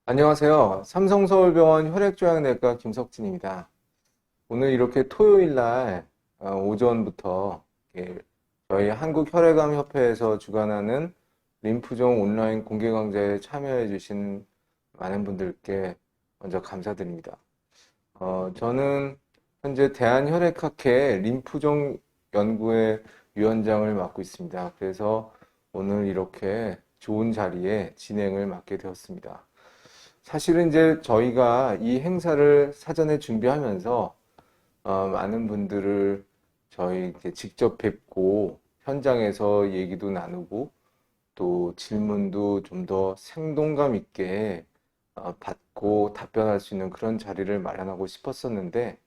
안녕하세요. 삼성서울병원 혈액조약내과 김석진입니다. 오늘 이렇게 토요일 날 오전부터 이렇게 저희 한국혈액암협회에서 주관하는 림프종 온라인 공개 강좌에 참여해 주신 많은 분들께 먼저 감사드립니다. 저는 현재 대한혈액학회 림프종 연구회 위원장을 맡고 있습니다. 그래서 오늘 이렇게 좋은 자리에 진행을 맡게 되었습니다. 사실은 이제 저희가 이 행사를 사전에 준비하면서 많은 분들을 저희 이렇게 직접 뵙고 현장에서 얘기도 나누고 또 질문도 좀 더 생동감 있게 받고 답변할 수 있는 그런 자리를 마련하고 싶었었는데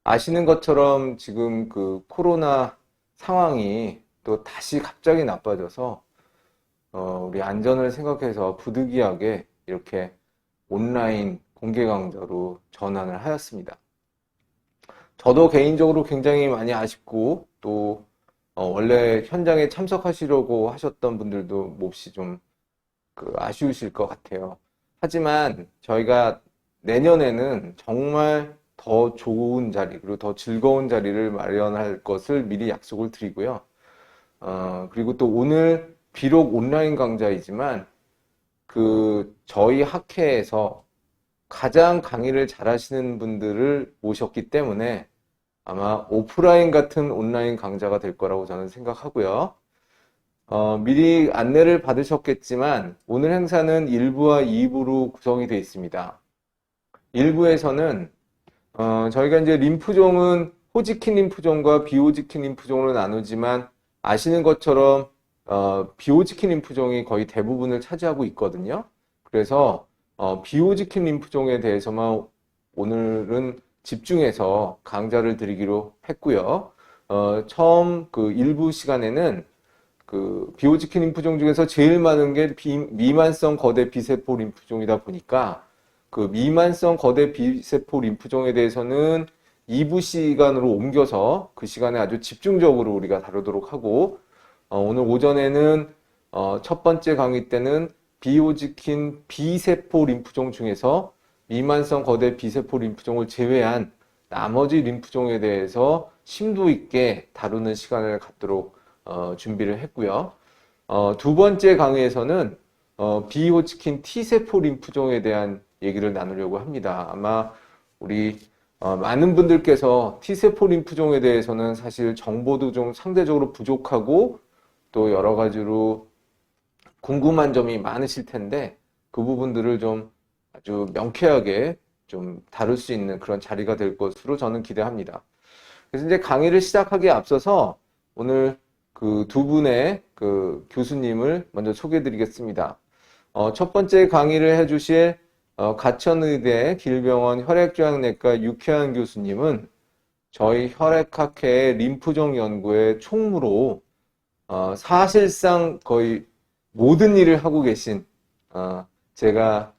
아시는 것처럼 지금 그 코로나 상황이 또 다시 갑자기 나빠져서 우리 안전을 생각해서 부득이하게 이렇게 온라인 공개 강좌로 전환을 하였습니다. 저도 개인적으로 굉장히 많이 아쉽고 또 원래 현장에 참석하시려고 하셨던 분들도 몹시 좀 아쉬우실 것 같아요. 하지만 저희가 내년에는 정말 더 좋은 자리 그리고 더 즐거운 자리를 마련할 것을 미리 약속을 드리고요. 그리고 또 오늘 비록 온라인 강좌이지만 저희 학회에서 가장 강의를 잘하시는 분들을 모셨기 때문에 아마 오프라인 같은 온라인 강좌가 될 거라고 저는 생각하고요. 미리 안내를 받으셨겠지만 오늘 행사는 1부와 2부로 구성이 되어 있습니다. 1부에서는 저희가 이제 림프종은 호지킨 림프종과 비호지킨 림프종으로 나누지만 아시는 것처럼 비호지킨 림프종이 거의 대부분을 차지하고 있거든요. 그래서 비호지킨 림프종에 대해서만 오늘은 집중해서 강좌를 드리기로 했고요. 처음 일부 시간에는 비호지킨 림프종 중에서 제일 많은 게 미만성 거대 비세포 림프종이다 보니까 미만성 거대 비세포 림프종에 대해서는 2부 시간으로 옮겨서 그 시간에 아주 집중적으로 우리가 다루도록 하고 오늘 오전에는 첫 번째 강의 때는 비호지킨 비세포 림프종 중에서 미만성 거대 비세포 림프종을 제외한 나머지 림프종에 대해서 심도 있게 다루는 시간을 갖도록 준비를 했고요. 두 번째 강의에서는 비호지킨 T세포 림프종에 대한 얘기를 나누려고 합니다. 아마 우리 많은 분들께서 T세포 림프종에 대해서는 사실 정보도 좀 상대적으로 부족하고 또 여러 가지로 궁금한 점이 많으실 텐데 그 부분들을 좀 아주 명쾌하게 좀 다룰 수 있는 그런 자리가 될 것으로 저는 기대합니다. 그래서 이제 강의를 시작하기에 앞서서 오늘 두 분의 교수님을 먼저 소개해 드리겠습니다. 첫 번째 강의를 해주실 가천의대 길병원 혈액조약내과 육혜한 교수님은 저희 혈액학회 림프종 연구의 총무로 사실상 거의 모든 일을 하고 계신 제가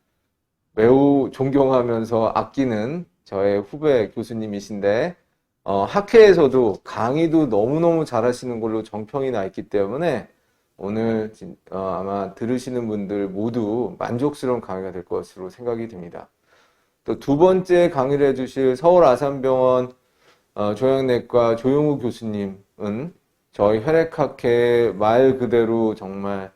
매우 존경하면서 아끼는 저의 후배 교수님이신데 학회에서도 강의도 너무너무 잘하시는 걸로 정평이 나 있기 때문에 오늘 아마 들으시는 분들 모두 만족스러운 강의가 될 것으로 생각이 됩니다. 또 두 번째 강의를 해주실 서울 아산병원 조영내과 조용우 교수님은 저희 혈액학회 말 그대로 정말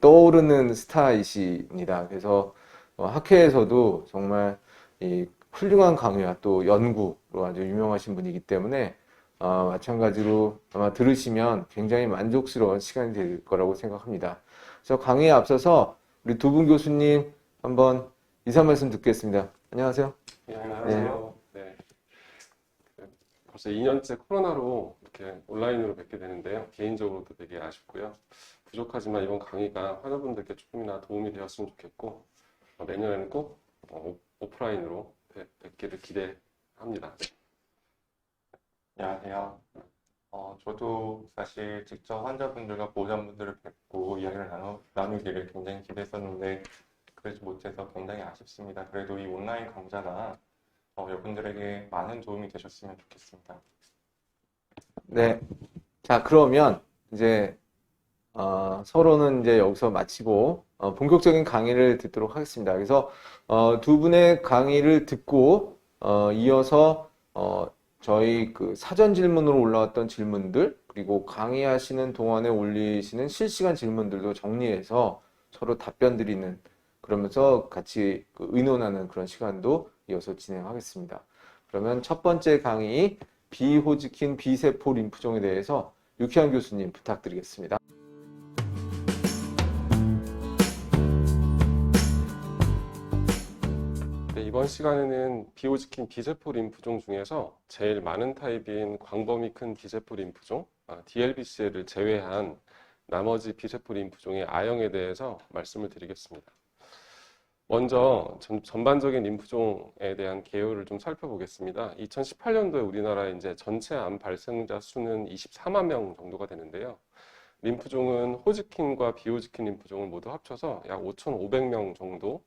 떠오르는 스타이십니다. 그래서 학회에서도 정말 이 훌륭한 강의와 또 연구로 아주 유명하신 분이기 때문에 마찬가지로 아마 들으시면 굉장히 만족스러운 시간이 될 거라고 생각합니다. 그래서 강의에 앞서서 우리 두 분 교수님 한번 인사 말씀 듣겠습니다. 안녕하세요. 네, 네. 안녕하세요. 네. 벌써 2년째 코로나로 이렇게 온라인으로 뵙게 되는데요. 개인적으로도 되게 아쉽고요. 부족하지만 이번 강의가 환자분들께 조금이나 도움이 되었으면 좋겠고, 내년에는 꼭 오프라인으로 뵙기를 기대합니다. 안녕하세요. 저도 사실 직접 환자분들과 보호자분들을 뵙고 이야기를 나누기를 굉장히 기대했었는데 그러지 못해서 굉장히 아쉽습니다. 그래도 이 온라인 강좌가 여러분들에게 많은 도움이 되셨으면 좋겠습니다. 네. 자, 그러면 이제 서로는 이제 여기서 마치고 본격적인 강의를 듣도록 하겠습니다. 그래서 두 분의 강의를 듣고 이어서 저희 그 사전 질문으로 올라왔던 질문들 그리고 강의하시는 동안에 올리시는 실시간 질문들도 정리해서 서로 답변 드리는 그러면서 같이 그 의논하는 그런 시간도 이어서 진행하겠습니다. 그러면 첫 번째 강의 비호지킨 비세포 림프종에 대해서 유키안 교수님 부탁드리겠습니다. 네, 이번 시간에는 비호지킨 비세포 림프종 중에서 제일 많은 타입인 광범위 큰 비세포 림프종, DLBCL을 제외한 나머지 비세포 림프종의 I형에 대해서 말씀을 드리겠습니다. 먼저 전반적인 림프종에 대한 개요를 좀 살펴보겠습니다. 2018년도에 우리나라 이제 전체 암 발생자 수는 24만 명 정도가 되는데요. 림프종은 호지킨과 비호지킨 림프종을 모두 합쳐서 약 5,500명 정도를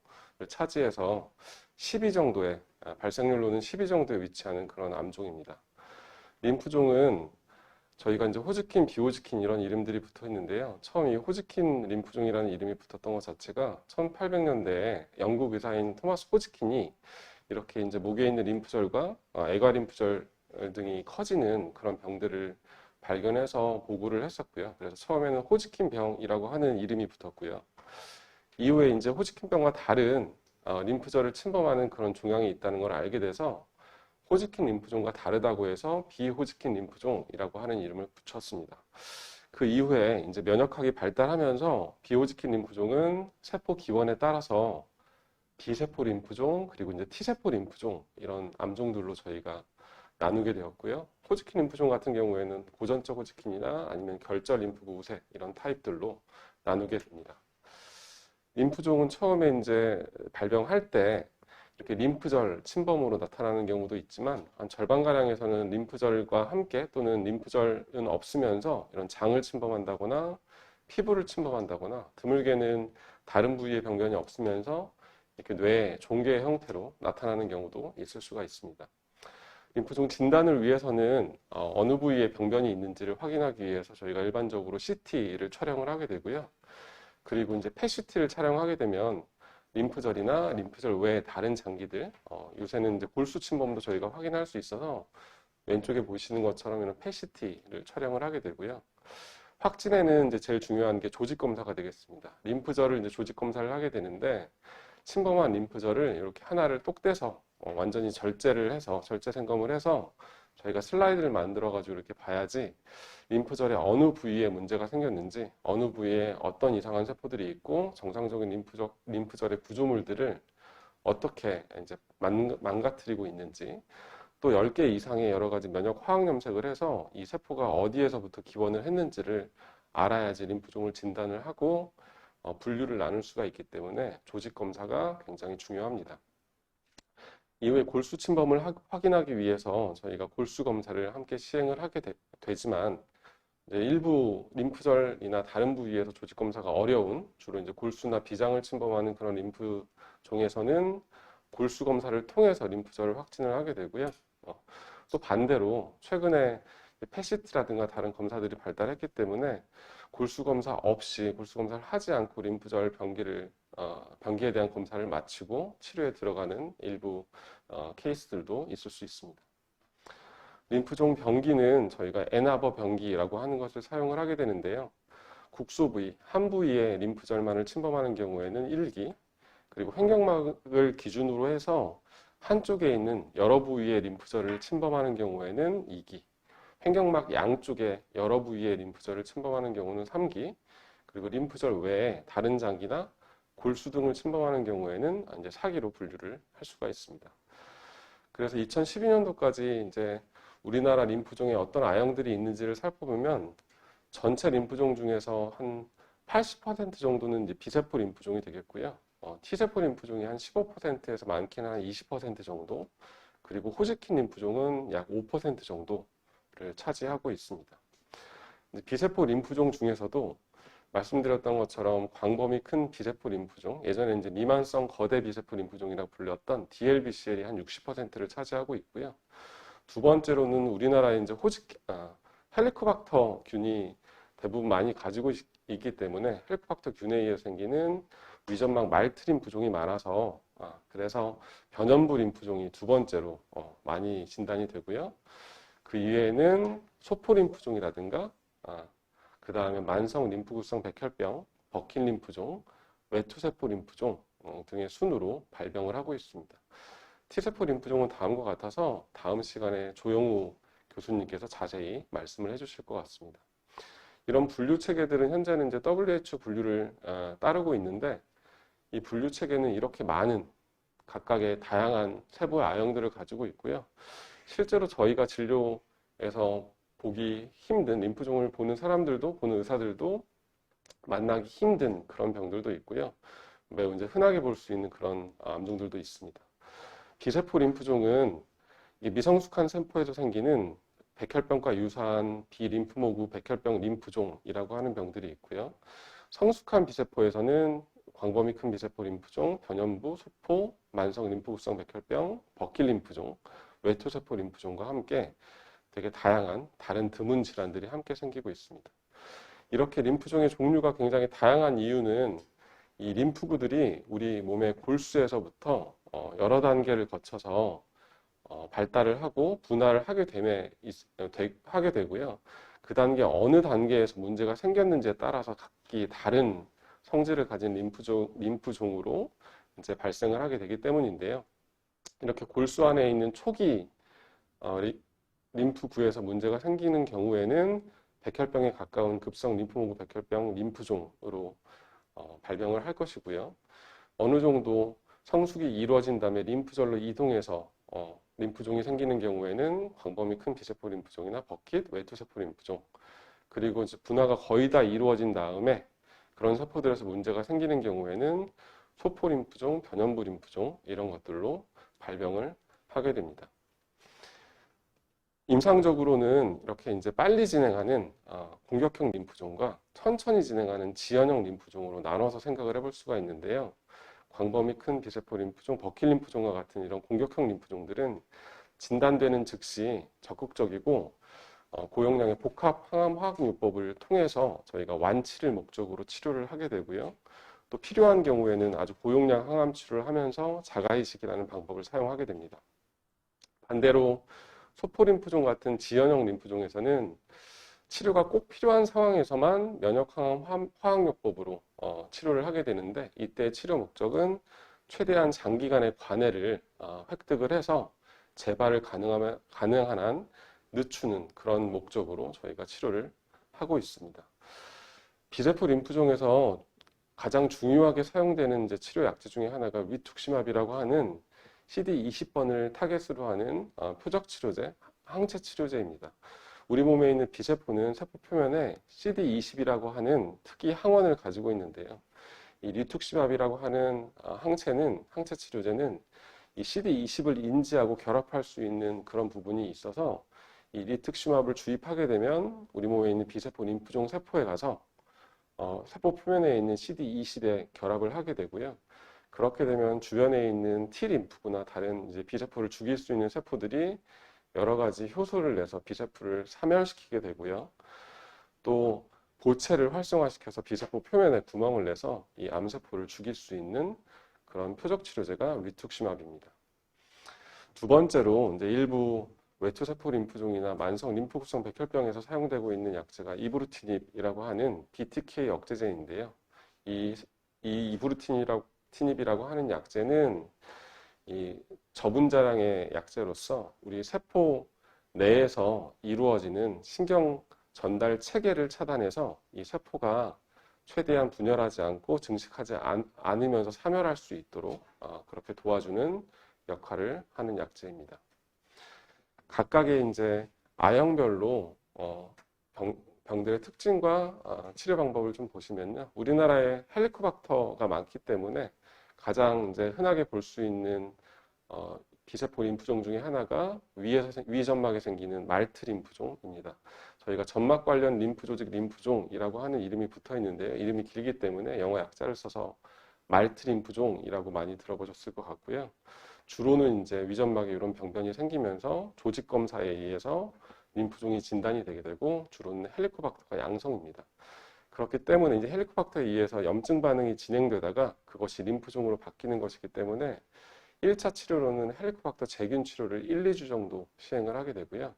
차지해서 10위 정도의 발생률로는 10위 정도에 위치하는 그런 암종입니다. 림프종은 저희가 이제 호지킨, 비호지킨 이런 이름들이 붙어 있는데요. 처음 이 호지킨 림프종이라는 이름이 붙었던 것 자체가 1800년대에 영국 의사인 토마스 호지킨이 이렇게 이제 목에 있는 림프절과 애가 림프절 등이 커지는 그런 병들을 발견해서 보고를 했었고요. 그래서 처음에는 호지킨 병이라고 하는 이름이 붙었고요. 이후에 이제 호지킨 병과 다른 림프절을 침범하는 그런 종양이 있다는 걸 알게 돼서 호지킨 림프종과 다르다고 해서 비호지킨 림프종이라고 하는 이름을 붙였습니다. 그 이후에 이제 면역학이 발달하면서 비호지킨 림프종은 세포 기원에 따라서 B세포 림프종 그리고 이제 T세포 림프종 이런 암종들로 저희가 나누게 되었고요. 호지킨 림프종 같은 경우에는 고전적 호지킨이나 아니면 결절 림프구 우세 이런 타입들로 나누게 됩니다. 림프종은 처음에 이제 발병할 때 이렇게 림프절 침범으로 나타나는 경우도 있지만 한 절반가량에서는 림프절과 함께 또는 림프절은 없으면서 이런 장을 침범한다거나 피부를 침범한다거나 드물게는 다른 부위의 병변이 없으면서 이렇게 뇌 종괴의 형태로 나타나는 경우도 있을 수가 있습니다. 림프종 진단을 위해서는 어느 부위에 병변이 있는지를 확인하기 위해서 저희가 일반적으로 CT를 촬영을 하게 되고요. 그리고 이제 PET-CT를 촬영하게 되면 림프절이나 림프절 외에 다른 장기들, 요새는 이제 골수 침범도 저희가 확인할 수 있어서 왼쪽에 보시는 것처럼 이런 PET-CT를 촬영을 하게 되고요. 확진에는 이제 제일 중요한 게 조직 검사가 되겠습니다. 림프절을 이제 조직 검사를 하게 되는데 침범한 림프절을 이렇게 하나를 똑 떼서 완전히 절제를 해서 절제 생검을 해서 저희가 슬라이드를 만들어 가지고 이렇게 봐야지 림프절의 어느 부위에 문제가 생겼는지 어느 부위에 어떤 이상한 세포들이 있고 정상적인 림프절의 구조물들을 어떻게 이제 망가뜨리고 있는지 또 10개 이상의 여러 가지 면역 화학 염색을 해서 이 세포가 어디에서부터 기원을 했는지를 알아야지 림프종을 진단을 하고 분류를 나눌 수가 있기 때문에 조직 검사가 굉장히 중요합니다. 이후에 골수 침범을 확인하기 위해서 저희가 골수 검사를 함께 시행을 하게 되지만 이제 일부 림프절이나 다른 부위에서 조직 검사가 어려운 주로 이제 골수나 비장을 침범하는 그런 림프종에서는 골수 검사를 통해서 림프절을 확진을 하게 되고요. 또 반대로 최근에 PET-CT라든가 다른 검사들이 발달했기 때문에 골수 검사 없이 골수 검사를 하지 않고 림프절 병기에 대한 검사를 마치고 치료에 들어가는 일부 케이스들도 있을 수 있습니다. 림프종 병기는 저희가 애나버 병기라고 하는 것을 사용을 하게 되는데요. 국소 부위, 한 부위의 림프절만을 침범하는 경우에는 1기, 그리고 횡격막을 기준으로 해서 한쪽에 있는 여러 부위의 림프절을 침범하는 경우에는 2기, 횡격막 양쪽에 여러 부위의 림프절을 침범하는 경우는 3기, 그리고 림프절 외에 다른 장기나 골수 등을 침범하는 경우에는 이제 4기로 분류를 할 수가 있습니다. 그래서 2012년도까지 이제 우리나라 림프종에 어떤 I형들이 있는지를 살펴보면 전체 림프종 중에서 한 80% 정도는 이제 B세포 림프종이 되겠고요. T세포 림프종이 한 15%에서 많게는 한 20% 정도, 그리고 호지킨 림프종은 약 5% 정도를 차지하고 있습니다. B세포 림프종 중에서도 말씀드렸던 것처럼 광범위 큰 B세포 림프종, 예전에 이제 미만성 거대 B세포 림프종이라고 불렸던 DLBCL이 한 60%를 차지하고 있고요. 두 번째로는 우리나라에 이제 헬리코박터 균이 대부분 많이 가지고 있기 때문에 헬리코박터 균에 의해 생기는 위점막 말트 림프종이 많아서 그래서 변연부 림프종이 두 번째로 많이 진단이 되고요. 그 이외에는 소포 림프종이라든가 그 다음에 만성 림프구성 백혈병, 버킨 림프종, 외투세포 림프종 등의 순으로 발병을 하고 있습니다. T세포 림프종은 다음과 같아서 다음 시간에 조영우 교수님께서 자세히 말씀을 해주실 것 같습니다. 이런 분류 체계들은 현재는 이제 WHO 분류를 따르고 있는데 이 분류 체계는 이렇게 많은 각각의 다양한 세포의 아형들을 가지고 있고요. 실제로 저희가 진료에서 보기 힘든 림프종을 보는 사람들도 보는 의사들도 만나기 힘든 그런 병들도 있고요. 매우 이제 흔하게 볼 수 있는 그런 암종들도 있습니다. B세포 림프종은 미성숙한 세포에서 생기는 백혈병과 유사한 비림프모구 백혈병 림프종이라고 하는 병들이 있고요. 성숙한 B세포에서는 광범위 큰 B세포 림프종, 변연부, 소포, 만성 림프구성 백혈병, 버킷 림프종, 외투세포 림프종과 함께 되게 다양한 다른 드문 질환들이 함께 생기고 있습니다. 이렇게 림프종의 종류가 굉장히 다양한 이유는 이 림프구들이 우리 몸의 골수에서부터 여러 단계를 거쳐서 발달을 하고 분할을 하게 되고요. 그 단계 어느 단계에서 문제가 생겼는지에 따라서 각기 다른 성질을 가진 림프종으로 이제 발생을 하게 되기 때문인데요. 이렇게 골수 안에 있는 초기 림프구에서 문제가 생기는 경우에는 백혈병에 가까운 급성 림프모구 백혈병 림프종으로 발병을 할 것이고요. 어느 정도 성숙이 이루어진 다음에 림프절로 이동해서 림프종이 생기는 경우에는 광범위 큰 B세포 림프종이나 버킷, 외투세포 림프종, 그리고 이제 분화가 거의 다 이루어진 다음에 그런 세포들에서 문제가 생기는 경우에는 소포 림프종, 변연부 림프종 이런 것들로 발병을 하게 됩니다. 임상적으로는 이렇게 이제 빨리 진행하는 공격형 림프종과 천천히 진행하는 지연형 림프종으로 나눠서 생각을 해볼 수가 있는데요. 광범위 큰 B세포 림프종, 버킷 림프종과 같은 이런 공격형 림프종들은 진단되는 즉시 적극적이고 고용량의 복합 항암 화학요법을 통해서 저희가 완치를 목적으로 치료를 하게 되고요. 또 필요한 경우에는 아주 고용량 항암 치료를 하면서 자가이식이라는 방법을 사용하게 됩니다. 반대로 소포림프종 같은 지연형 림프종에서는 치료가 꼭 필요한 상황에서만 면역항암 화학요법으로 치료를 하게 되는데 이때 치료 목적은 최대한 장기간의 관해를 획득을 해서 재발을 가능한 한 늦추는 그런 목적으로 저희가 치료를 하고 있습니다. B세포 림프종에서 가장 중요하게 사용되는 이제 치료 약제 중에 하나가 위툭시맙이라고 하는 CD20번을 타겟으로 하는 표적 치료제, 항체 치료제입니다. 우리 몸에 있는 B세포는 세포 표면에 CD20이라고 하는 특이 항원을 가지고 있는데요. 이 리툭시맙이라고 하는 항체 치료제는 이 CD20을 인지하고 결합할 수 있는 그런 부분이 있어서 이 리툭시맙을 주입하게 되면 우리 몸에 있는 B세포 림프종 세포에 가서 세포 표면에 있는 CD20에 결합을 하게 되고요. 그렇게 되면 주변에 있는 T림프구나 다른 이제 B세포를 죽일 수 있는 세포들이 여러 가지 효소를 내서 B세포를 사멸시키게 되고요. 또 보체를 활성화시켜서 B세포 표면에 구멍을 내서 이 암세포를 죽일 수 있는 그런 표적 치료제가 리툭시맙입니다. 두 번째로 이제 일부 외투세포 림프종이나 만성 림프구성 백혈병에서 사용되고 있는 약제가 이브루티닙이라고 하는 BTK 억제제인데요. 이 이브루티닙이라고 하는 약제는 이 저분자량의 약제로서 우리 세포 내에서 이루어지는 신경 전달 체계를 차단해서 이 세포가 최대한 분열하지 않고 증식하지 않으면서 사멸할 수 있도록 그렇게 도와주는 역할을 하는 약제입니다. 각각의 이제 아형별로 병들의 특징과 치료 방법을 좀 보시면요. 우리나라에 헬리코박터가 많기 때문에 가장 이제 흔하게 볼 수 있는 B세포 림프종 중에 하나가 위 점막에 생기는 말트 림프종입니다. 저희가 점막 관련 림프 조직 림프종이라고 하는 이름이 붙어 있는데요. 이름이 길기 때문에 영어 약자를 써서 말트 림프종이라고 많이 들어보셨을 것 같고요. 주로는 이제 위점막에 이런 병변이 생기면서 조직 검사에 의해서 림프종이 진단이 되게 되고 주로는 헬리코박터가 양성입니다. 그렇기 때문에 이제 헬리코박터에 의해서 염증 반응이 진행되다가 그것이 림프종으로 바뀌는 것이기 때문에 1차 치료로는 헬리코박터 제균 치료를 1, 2주 정도 시행을 하게 되고요.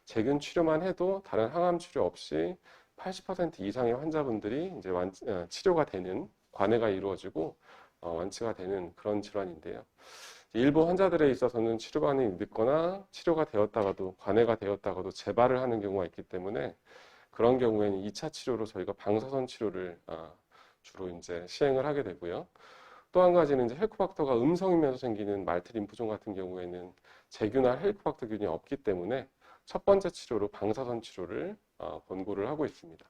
제균 치료만 해도 다른 항암 치료 없이 80% 이상의 환자분들이 이제 치료가 되는, 관해가 이루어지고 완치가 되는 그런 질환인데요. 일부 환자들에 있어서는 치료 반응이 늦거나 치료가 되었다가도, 관해가 되었다가도 재발을 하는 경우가 있기 때문에 그런 경우에는 2차 치료로 저희가 방사선 치료를 주로 이제 시행을 하게 되고요. 또 한 가지는 이제 헬리코박터가 음성이면서 생기는 말트 림프종 같은 경우에는 제균할 헬리코박터균이 없기 때문에 첫 번째 치료로 방사선 치료를 권고를 하고 있습니다.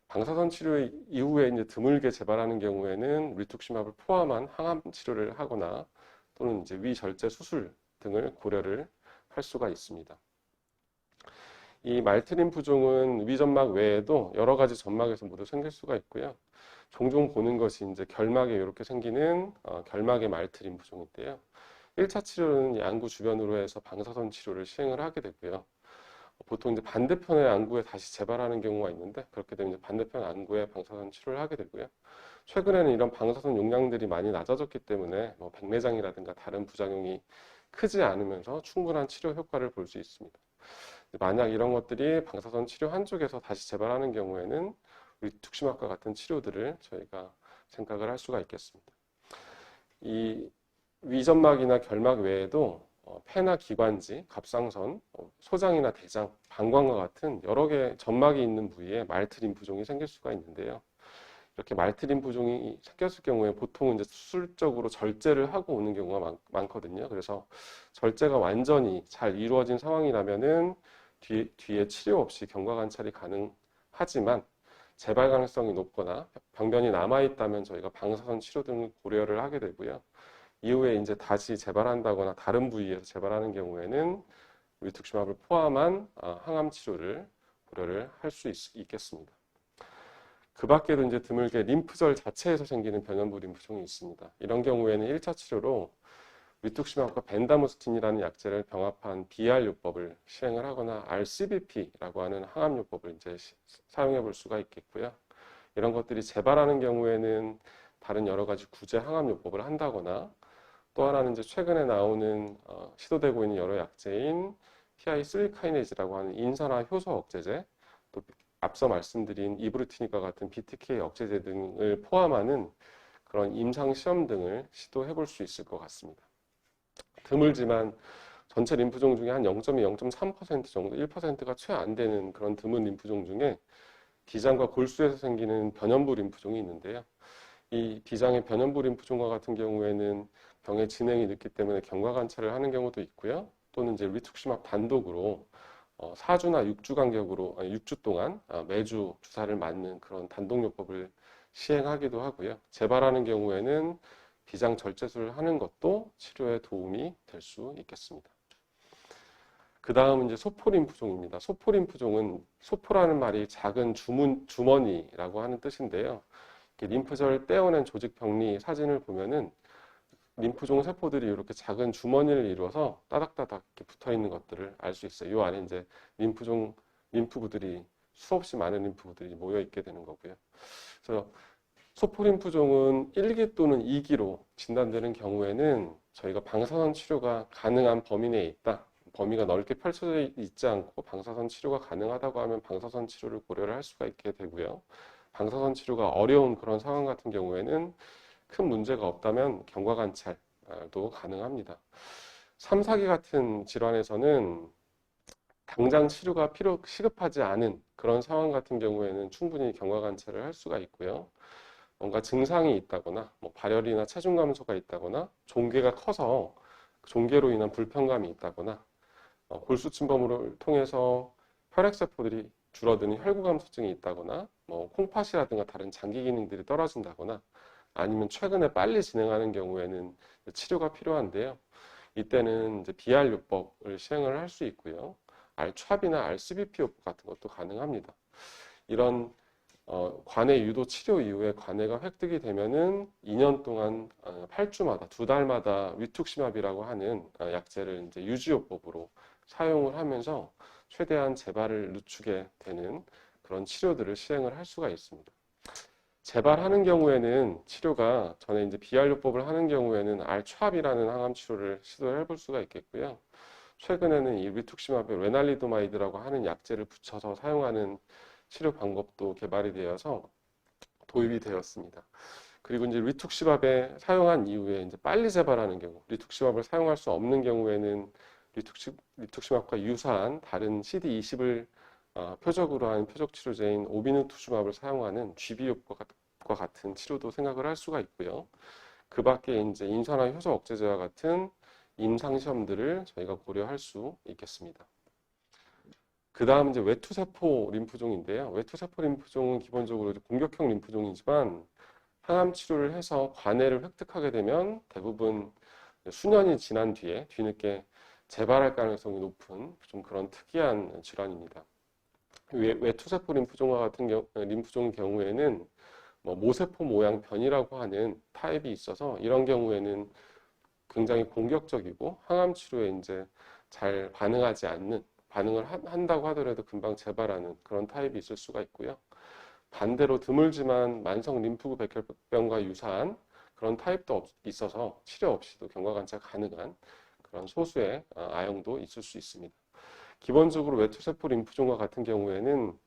방사선 치료 이후에 이제 드물게 재발하는 경우에는 리투크시맙을 포함한 항암 치료를 하거나 또는 이제 위절제 수술 등을 고려를 할 수가 있습니다. 이 말트 림프종은 위점막 외에도 여러 가지 점막에서 모두 생길 수가 있고요. 종종 보는 것이 이제 결막에 이렇게 생기는 결막의 말트 림프종인데요. 1차 치료는 양구 주변으로 해서 방사선 치료를 시행을 하게 되고요. 보통 이제 반대편의 안구에 다시 재발하는 경우가 있는데 그렇게 되면 이제 반대편 안구에 방사선 치료를 하게 되고요. 최근에는 이런 방사선 용량들이 많이 낮아졌기 때문에 뭐 백내장이라든가 다른 부작용이 크지 않으면서 충분한 치료 효과를 볼 수 있습니다. 만약 이런 것들이 방사선 치료 한쪽에서 다시 재발하는 경우에는 리투크시맙과 같은 치료들을 저희가 생각을 할 수가 있겠습니다. 이 위점막이나 결막 외에도 폐나 기관지, 갑상선, 소장이나 대장, 방광과 같은 여러 개의 점막이 있는 부위에 말트 림프종이 생길 수가 있는데요. 이렇게 말트 림프종이 생겼을 경우에 보통은 이제 수술적으로 절제를 하고 오는 경우가 많거든요. 그래서 절제가 완전히 잘 이루어진 상황이라면은 뒤에 치료 없이 경과 관찰이 가능하지만 재발 가능성이 높거나 병변이 남아있다면 저희가 방사선 치료 등을 고려를 하게 되고요. 이후에 이제 다시 재발한다거나 다른 부위에서 재발하는 경우에는 리투크시맙을 포함한 항암 치료를 고려를 할 수 있겠습니다. 그 밖에도 이제 드물게 림프절 자체에서 생기는 변연부 림프종이 있습니다. 이런 경우에는 1차 치료로 리투크시맙과 벤다무스틴이라는 약제를 병합한 BR 요법을 시행을 하거나 RCBP라고 하는 항암 요법을 이제 사용해 볼 수가 있겠고요. 이런 것들이 재발하는 경우에는 다른 여러 가지 구제 항암 요법을 한다거나 또 하나는 이제 최근에 나오는 시도되고 있는 여러 약제인 PI3 카이네이즈라고 하는 인산화 효소 억제제, 또 앞서 말씀드린 이브루티닌과 같은 BTK 억제제 등을 포함하는 그런 임상 시험 등을 시도해 볼 수 있을 것 같습니다. 드물지만 전체 림프종 중에 한 0.2, 0.3% 정도, 1%가 채 안 되는 그런 드문 림프종 중에 비장과 골수에서 생기는 변연부 림프종이 있는데요. 이 비장의 변연부 림프종과 같은 경우에는 병의 진행이 늦기 때문에 경과 관찰을 하는 경우도 있고요. 또는 이제 리투크시맙 단독으로 4주나 6주 간격으로 6주 동안 매주 주사를 맞는 그런 단독요법을 시행하기도 하고요. 재발하는 경우에는 비장 절제술을 하는 것도 치료에 도움이 될 수 있겠습니다. 그 다음은 이제 소포림프종입니다. 소포림프종은 소포라는 말이 작은 주머니라고 하는 뜻인데요. 림프절 떼어낸 조직 병리 사진을 보면은 림프종 세포들이 이렇게 작은 주머니를 이루어서 따닥따닥 이렇게 붙어 있는 것들을 알 수 있어요. 이 안에 이제 림프구들이 수없이 많은 림프구들이 모여 있게 되는 거고요. 그래서 소포림프종은 1기 또는 2기로 진단되는 경우에는 저희가 방사선 치료가 가능한 범위 내에 있다. 범위가 넓게 펼쳐져 있지 않고 방사선 치료가 가능하다고 하면 방사선 치료를 고려를 할 수가 있게 되고요. 방사선 치료가 어려운 그런 상황 같은 경우에는 큰 문제가 없다면 경과 관찰도 가능합니다. 3, 4기 같은 질환에서는 당장 치료가 시급하지 않은 그런 상황 같은 경우에는 충분히 경과 관찰을 할 수가 있고요. 뭔가 증상이 있다거나 발열이나 체중 감소가 있다거나 종괴가 커서 종괴로 인한 불편감이 있다거나 골수 침범을 통해서 혈액세포들이 줄어드는 혈구감소증이 있다거나 콩팥이라든가 다른 장기 기능들이 떨어진다거나 아니면 최근에 빨리 진행하는 경우에는 치료가 필요한데요. 이때는 이제 BR 요법을 시행을 할 수 있고요. R찹이나 RCBP 요법 같은 것도 가능합니다. 이런 관해 유도 치료 이후에 관해가 획득이 되면은 2년 동안 8주마다 2달마다 리투크시맙이라고 하는 약제를 이제 유지요법으로 사용을 하면서 최대한 재발을 늦추게 되는 그런 치료들을 시행을 할 수가 있습니다. 재발하는 경우에는 치료가 전에 이제 비알요법을 하는 경우에는 알초압이라는 항암 치료를 시도를 해볼 수가 있겠고요. 최근에는 이 리툭시마브 레날리도마이드라고 하는 약제를 붙여서 사용하는 치료 방법도 개발이 되어서 도입이 되었습니다. 그리고 이제 리툭시밥에 사용한 이후에 이제 빨리 재발하는 경우, 리툭시밥을 사용할 수 없는 경우에는 리툭시밥과 유사한 다른 CD20을 표적으로 한 표적 치료제인 오비누투시밥을 사용하는 GB요법과 같은 치료도 생각을 할 수가 있고요. 그 밖에 이제 인산화 효소 억제제와 같은 임상 시험들을 저희가 고려할 수 있겠습니다. 그 다음 이제 외투세포 림프종인데요. 외투세포 림프종은 기본적으로 공격형 림프종이지만 항암 치료를 해서 관해를 획득하게 되면 대부분 수년이 지난 뒤에 뒤늦게 재발할 가능성이 높은 좀 그런 특이한 질환입니다. 외투세포 림프종과 같은 림프종 경우에는 뭐 모세포 모양 변이라고 하는 타입이 있어서 이런 경우에는 굉장히 공격적이고 항암 치료에 이제 잘 반응하지 않는 반응을 한다고 하더라도 금방 재발하는 그런 타입이 있을 수가 있고요. 반대로 드물지만 만성 림프구 백혈병과 유사한 그런 타입도 있어서 치료 없이도 경과관찰 가능한 그런 소수의 아형도 있을 수 있습니다. 기본적으로 외투세포 림프종과 같은 경우에는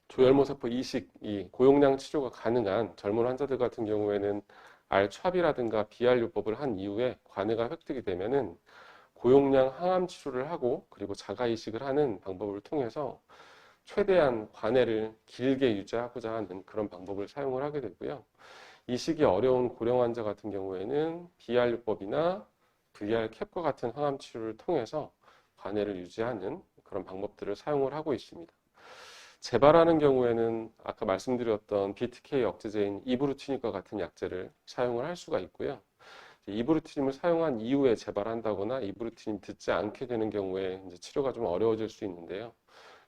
조혈모세포 이식, 이 고용량 치료가 가능한 젊은 환자들 같은 경우에는 알초압이라든가 비알요법을 한 이후에 관해가 획득이 되면은 고용량 항암 치료를 하고 그리고 자가 이식을 하는 방법을 통해서 최대한 관해를 길게 유지하고자 하는 그런 방법을 사용을 하게 되고요. 이식이 어려운 고령 환자 같은 경우에는 비알요법이나 VR캡과 같은 항암 치료를 통해서 관해를 유지하는 그런 방법들을 사용을 하고 있습니다. 재발하는 경우에는 아까 말씀드렸던 BTK 억제제인 이브루티닌과 같은 약제를 사용을 할 수가 있고요. 이브루티닌을 사용한 이후에 재발한다거나 이브루티닌 듣지 않게 되는 경우에 이제 치료가 좀 어려워질 수 있는데요.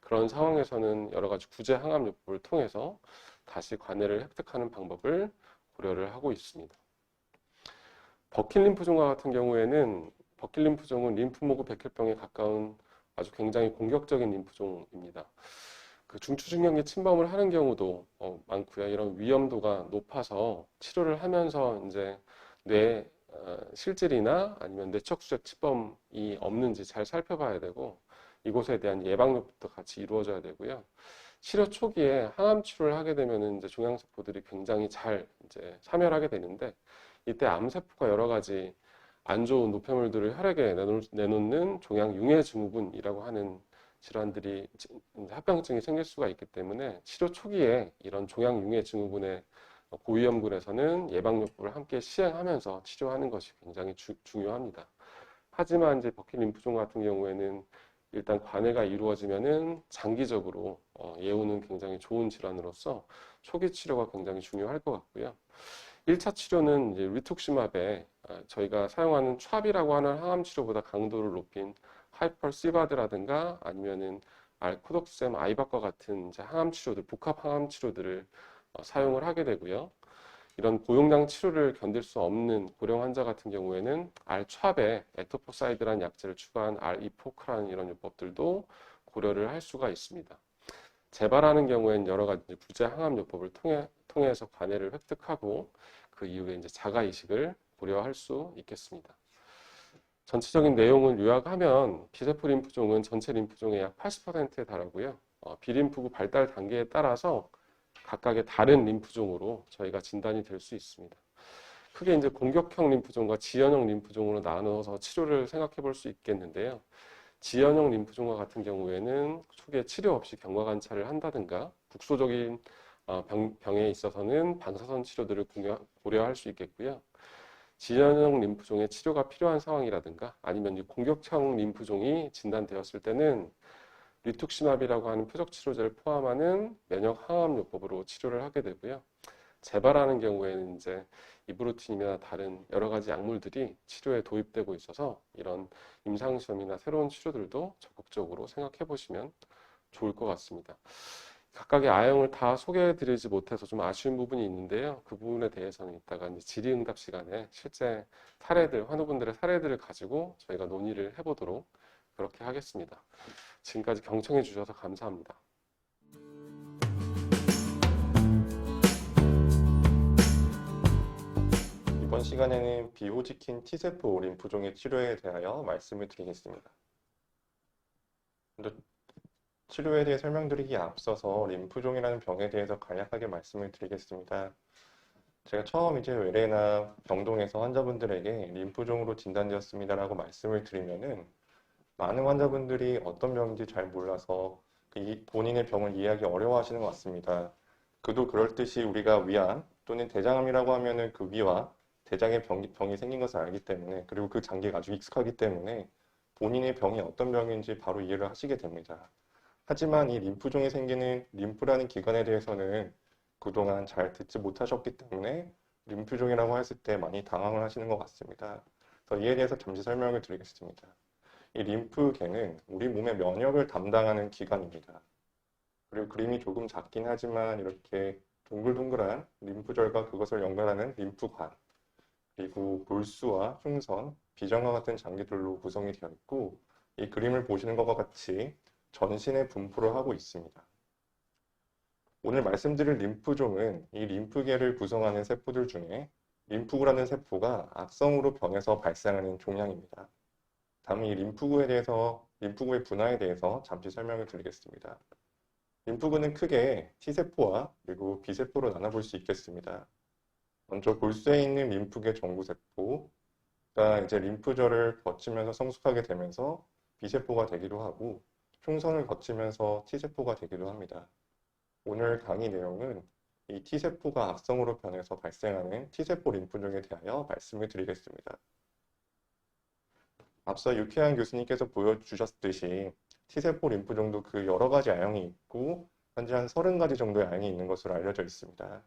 그런 상황에서는 여러 가지 구제 항암 요법을 통해서 다시 관해를 획득하는 방법을 고려를 하고 있습니다. 버킬 림프종과 같은 경우에는 버킬 림프종은 림프모그 백혈병에 가까운 아주 굉장히 공격적인 림프종입니다. 그 중추신경계 침범을 하는 경우도 많고요. 이런 위험도가 높아서 치료를 하면서 이제 뇌 실질이나 아니면 뇌척수색 침범이 없는지 잘 살펴봐야 되고 이곳에 대한 예방요법도 같이 이루어져야 되고요. 치료 초기에 항암 치료를 하게 되면 이제 종양세포들이 굉장히 잘 이제 사멸하게 되는데 이때 암세포가 여러 가지 안 좋은 노폐물들을 혈액에 내놓는 종양 융해 증후군이라고 하는 질환들이 합병증이 생길 수가 있기 때문에 치료 초기에 이런 종양 융해 증후군의 고위험군에서는 예방요법을 함께 시행하면서 치료하는 것이 굉장히 중요합니다. 하지만 이제 버킬 림프종 같은 경우에는 일단 관해가 이루어지면은 장기적으로 예후는 굉장히 좋은 질환으로서 초기 치료가 굉장히 중요할 것 같고요. 1차 치료는 이제 리툭시마브에 저희가 사용하는 촤비라고 하는 항암 치료보다 강도를 높인 하이펄시바드라든가 아니면은 알코독셈, 아이박과 같은 이제 항암 치료들, 복합 항암 치료들을 사용을 하게 되고요. 이런 고용량 치료를 견딜 수 없는 고령 환자 같은 경우에는 알촤베, 에토포사이드라는 약제를 추가한 알이포크라는 이런 요법들도 고려를 할 수가 있습니다. 재발하는 경우에는 여러 가지 구제 항암 요법을 통해서 관해를 획득하고 그 이후에 이제 자가 이식을 고려할 수 있겠습니다. 전체적인 내용을 요약하면 비세포 림프종은 전체 림프종의 약 80%에 달하고요. 비림프구 발달 단계에 따라서 각각의 다른 림프종으로 저희가 진단이 될 수 있습니다. 크게 이제 공격형 림프종과 지연형 림프종으로 나누어서 치료를 생각해 볼 수 있겠는데요. 지연형 림프종과 같은 경우에는 초기에 치료 없이 경과 관찰을 한다든가 국소적인 병에 있어서는 방사선 치료들을 고려할 수 있겠고요. 지연형 림프종의 치료가 필요한 상황이라든가 아니면 공격형 림프종이 진단되었을 때는 리툭시마브라고 하는 표적 치료제를 포함하는 면역 항암 요법으로 치료를 하게 되고요. 재발하는 경우에는 이제 이브루틴이나 다른 여러 가지 약물들이 치료에 도입되고 있어서 이런 임상시험이나 새로운 치료들도 적극적으로 생각해 보시면 좋을 것 같습니다. 각각의 아형을 다 소개해 드리지 못해서 좀 아쉬운 부분이 있는데요. 그 부분에 대해서는 이따가 이제 질의응답 시간에 실제 사례들, 환우분들의 사례들을 가지고 저희가 논의를 해보도록 그렇게 하겠습니다. 지금까지 경청해 주셔서 감사합니다. 이번 시간에는 비호지킨 T세포 림프종의 치료에 대하여 말씀을 드리겠습니다. 먼저 치료에 대해 설명드리기에 앞서서 림프종이라는 병에 대해서 간략하게 말씀을 드리겠습니다. 제가 처음 이제 외래나 병동에서 환자분들에게 림프종으로 진단되었습니다라고 말씀을 드리면은 많은 환자분들이 어떤 병인지 잘 몰라서 본인의 병을 이해하기 어려워하시는 것 같습니다. 그도 그럴 듯이 우리가 위암 또는 대장암이라고 하면은 그 위와 대장에 병이 생긴 것을 알기 때문에, 그리고 그 장기가 아주 익숙하기 때문에 본인의 병이 어떤 병인지 바로 이해를 하시게 됩니다. 하지만 이 림프종이 생기는 림프라는 기관에 대해서는 그동안 잘 듣지 못하셨기 때문에 림프종이라고 했을 때 많이 당황을 하시는 것 같습니다. 그래서 이에 대해서 잠시 설명을 드리겠습니다. 이 림프계는 우리 몸의 면역을 담당하는 기관입니다. 그리고 그림이 조금 작긴 하지만 이렇게 동글동글한 림프절과 그것을 연결하는 림프관, 그리고 골수와 흉선, 비정과 같은 장기들로 구성이 되어 있고, 이 그림을 보시는 것과 같이 전신에 분포를 하고 있습니다. 오늘 말씀드릴 림프종은 이 림프계를 구성하는 세포들 중에 림프구라는 세포가 악성으로 변해서 발생하는 종양입니다. 다음 이 림프구의 분화에 대해서 잠시 설명을 드리겠습니다. 림프구는 크게 T세포와 그리고 B세포로 나눠볼 수 있겠습니다. 먼저 골수에 있는 림프계 정구세포가 이제 림프절을 거치면서 성숙하게 되면서 B세포가 되기도 하고, 흉선을 거치면서 T세포가 되기도 합니다. 오늘 강의 내용은 이 T세포가 악성으로 변해서 발생하는 T세포 림프종에 대하여 말씀을 드리겠습니다. 앞서 유쾌한 교수님께서 보여주셨듯이 T세포 림프종도 그 여러 가지 A형이 있고 현재 한 30가지 정도의 A형이 있는 것으로 알려져 있습니다.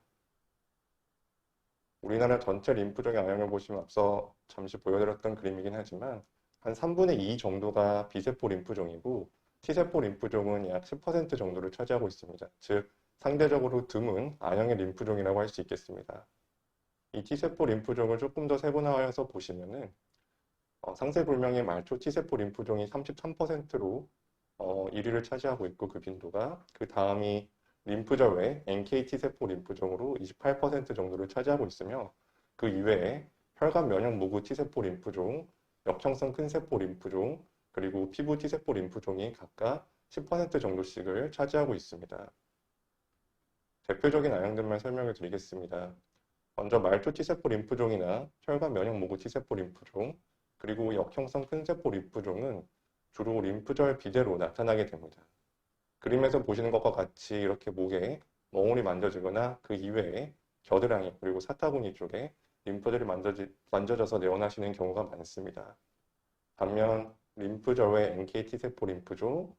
우리나라 전체 림프종의 A형을 보시면 앞서 잠시 보여드렸던 그림이긴 하지만 한 3분의 2 정도가 B세포 림프종이고 T세포 림프종은 약 10% 정도를 차지하고 있습니다. 즉 상대적으로 드문 A형의 림프종이라고 할 수 있겠습니다. 이 T세포 림프종을 조금 더 세분화해서 보시면은 상세불명의 말초 T세포 림프종이 33%로 1위를 차지하고 있고, 그 빈도가 그 다음이 림프절 외 NK T세포 림프종으로 28% 정도를 차지하고 있으며, 그 이외에 혈관 면역 무구 T세포 림프종, 역청성 큰 세포 림프종, 그리고 피부 T세포 림프종이 각각 10% 정도씩을 차지하고 있습니다. 대표적인 A형들만 설명을 드리겠습니다. 먼저 말초 T세포 림프종이나 혈관 면역 무구 T세포 림프종, 그리고 역형성 큰 세포 림프종은 주로 림프절 비대로 나타나게 됩니다. 그림에서 보시는 것과 같이 이렇게 목에 멍울이 만져지거나 그 이외에 겨드랑이 그리고 사타구니 쪽에 림프절이 만져져서 내원하시는 경우가 많습니다. 반면 림프절 외 NK T세포 림프종,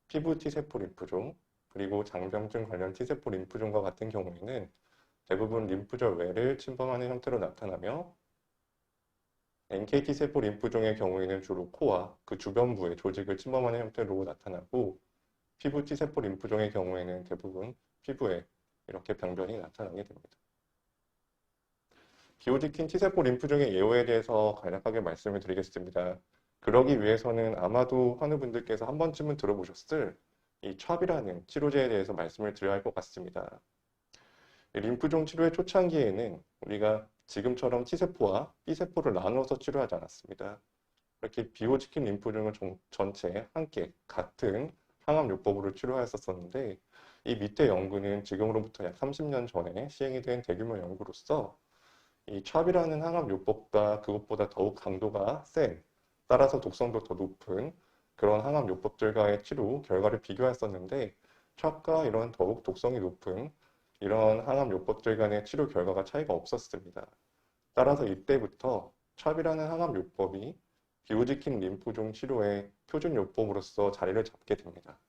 피부 T세포 림프종, 그리고 장병증 관련 T세포 림프종과 같은 경우에는 대부분 림프절 외를 침범하는 형태로 나타나며, NK T세포 림프종의 경우에는 주로 코와 그 주변부의 조직을 침범하는 형태로 나타나고, 피부 T세포 림프종의 경우에는 대부분 피부에 이렇게 병변이 나타나게 됩니다. 비호지킨 T세포 림프종의 예후에 대해서 간략하게 말씀을 드리겠습니다. 그러기 위해서는 아마도 환우분들께서 한 번쯤은 들어보셨을 이 촤비라는 치료제에 대해서 말씀을 드려야 할 것 같습니다. 림프종 치료의 초창기에는 우리가 지금처럼 T세포와 B세포를 나누어서 치료하지 않았습니다. 이렇게 비호지킨 림프종을 전체 함께 같은 항암요법으로 치료하였었는데, 이 밑에 연구는 지금으로부터 약 30년 전에 시행이 된 대규모 연구로서 이 촤비라는 항암요법과 그것보다 더욱 강도가 센, 따라서 독성도 더 높은 그런 항암요법들과의 치료 결과를 비교했었는데, 촤과 이런 더욱 독성이 높은 이런 항암요법들 간의 치료 결과가 차이가 없었습니다. 따라서 이때부터 촤비라는 항암요법이 비호지킨 림프종 치료의 표준요법으로서 자리를 잡게 됩니다.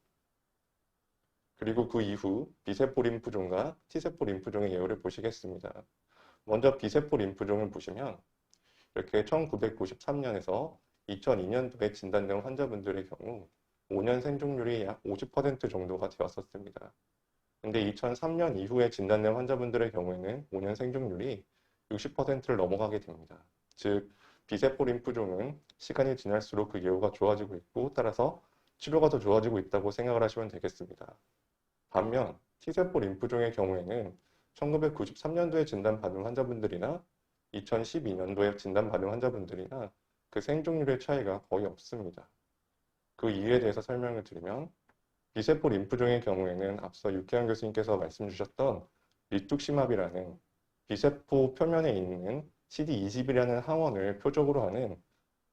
그리고 그 이후 B세포 림프종과 T세포 림프종의 예후를 보시겠습니다. 먼저 B세포 림프종을 보시면 이렇게 1993년에서 2002년도에 진단된 환자분들의 경우 5년 생존율이 약 50% 정도가 되었었습니다. 근데 2003년 이후에 진단된 환자분들의 경우에는 5년 생존율이 60%를 넘어가게 됩니다. 즉, B세포 림프종은 시간이 지날수록 그 예후가 좋아지고 있고, 따라서 치료가 더 좋아지고 있다고 생각을 하시면 되겠습니다. 반면 T세포 림프종의 경우에는 1993년도에 진단받은 환자분들이나 2012년도에 진단받은 환자분들이나 그 생존율의 차이가 거의 없습니다. 그 이유에 대해서 설명을 드리면 비세포 림프종의 경우에는 앞서 육혜영 교수님께서 말씀 주셨던 리뚝시맙이라는 비세포 표면에 있는 CD20이라는 항원을 표적으로 하는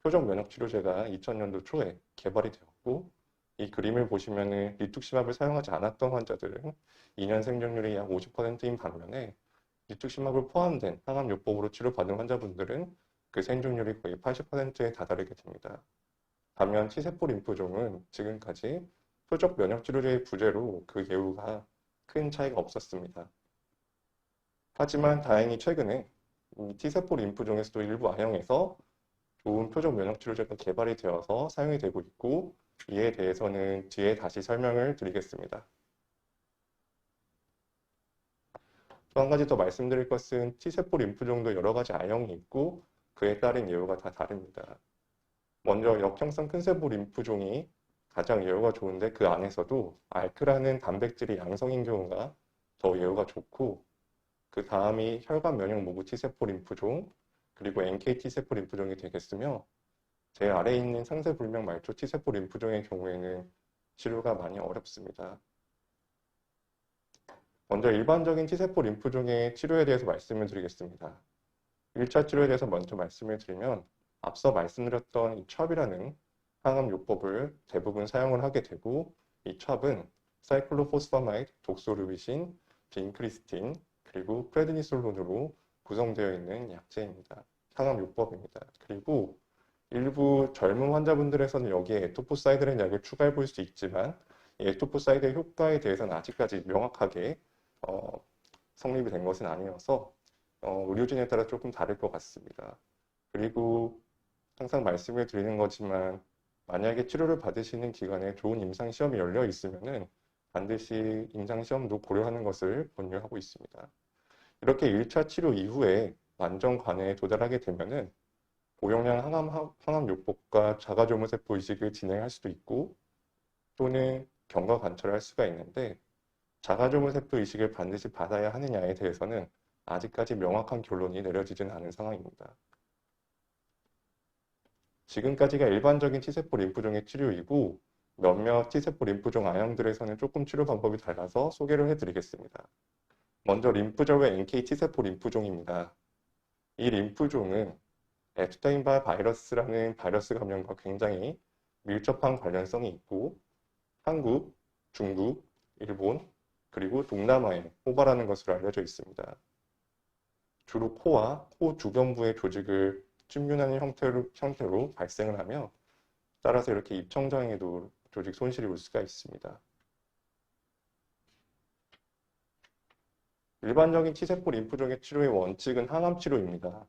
표적 면역 치료제가 2000년도 초에 개발이 되었고, 이 그림을 보시면은 리뚝시맙을 사용하지 않았던 환자들은 2년 생존율이 약 50%인 반면에 리뚝시맙을 포함된 항암요법으로 치료받은 환자분들은 그 생존율이 거의 80%에 다다르게 됩니다. 반면 T세포 림프종은 지금까지 표적 면역 치료제의 부재로 그 예후가 큰 차이가 없었습니다. 하지만 다행히 최근에 T세포 림프종에서도 일부 아형에서 좋은 표적 면역 치료제가 개발이 되어서 사용이 되고 있고, 이에 대해서는 뒤에 다시 설명을 드리겠습니다. 또 한 가지 더 말씀드릴 것은 T세포 림프종도 여러 가지 아형이 있고 그에 따른 예후가 다 다릅니다. 먼저 역형성 큰세포 림프종이 가장 예후가 좋은데 그 안에서도 알크라는 단백질이 양성인 경우가 더 예후가 좋고, 그 다음이 혈관 면역 모구 T세포 림프종, 그리고 NK T세포 림프종이 되겠으며, 제 아래에 있는 상세불명 말초 T세포 림프종의 경우에는 치료가 많이 어렵습니다. 먼저 일반적인 T세포 림프종의 치료에 대해서 말씀을 드리겠습니다. 1차 치료에 대해서 먼저 말씀을 드리면, 앞서 말씀드렸던 이 첩이라는 항암요법을 대부분 사용을 하게 되고, 이 첩은 사이클로포스파마이드, 독소르비신, 빈크리스틴, 그리고 프레드니솔론으로 구성되어 있는 약제입니다. 항암요법입니다. 그리고 일부 젊은 환자분들에서는 여기에 에토포사이드라는 약을 추가해 볼 수 있지만, 이 에토포사이드의 효과에 대해서는 아직까지 명확하게 성립이 된 것은 아니어서 의료진에 따라 조금 다를 것 같습니다. 그리고 항상 말씀을 드리는 거지만, 만약에 치료를 받으시는 기간에 좋은 임상시험이 열려 있으면은 반드시 임상시험도 고려하는 것을 권유하고 있습니다. 이렇게 1차 치료 이후에 완전 관해에 도달하게 되면은 고용량 항암요법과 자가조무세포 이식을 진행할 수도 있고, 또는 경과 관찰을 할 수가 있는데, 자가조무세포 이식을 반드시 받아야 하느냐에 대해서는 아직까지 명확한 결론이 내려지진 않은 상황입니다. 지금까지가 일반적인 T세포 림프종의 치료이고, 몇몇 T세포 림프종 아형들에서는 조금 치료 방법이 달라서 소개를 해드리겠습니다. 먼저 림프절외 NK T세포 림프종입니다. 이 림프종은 에프스타인바 바이러스라는 바이러스 감염과 굉장히 밀접한 관련성이 있고, 한국, 중국, 일본, 그리고 동남아에 호발하는 것으로 알려져 있습니다. 주로 코와 코 주변부의 조직을 침균하는 형태로 발생을 하며, 따라서 이렇게 입청장에도 조직 손실이 올 수가 있습니다. 일반적인 T세포 림프종의 치료의 원칙은 항암치료입니다.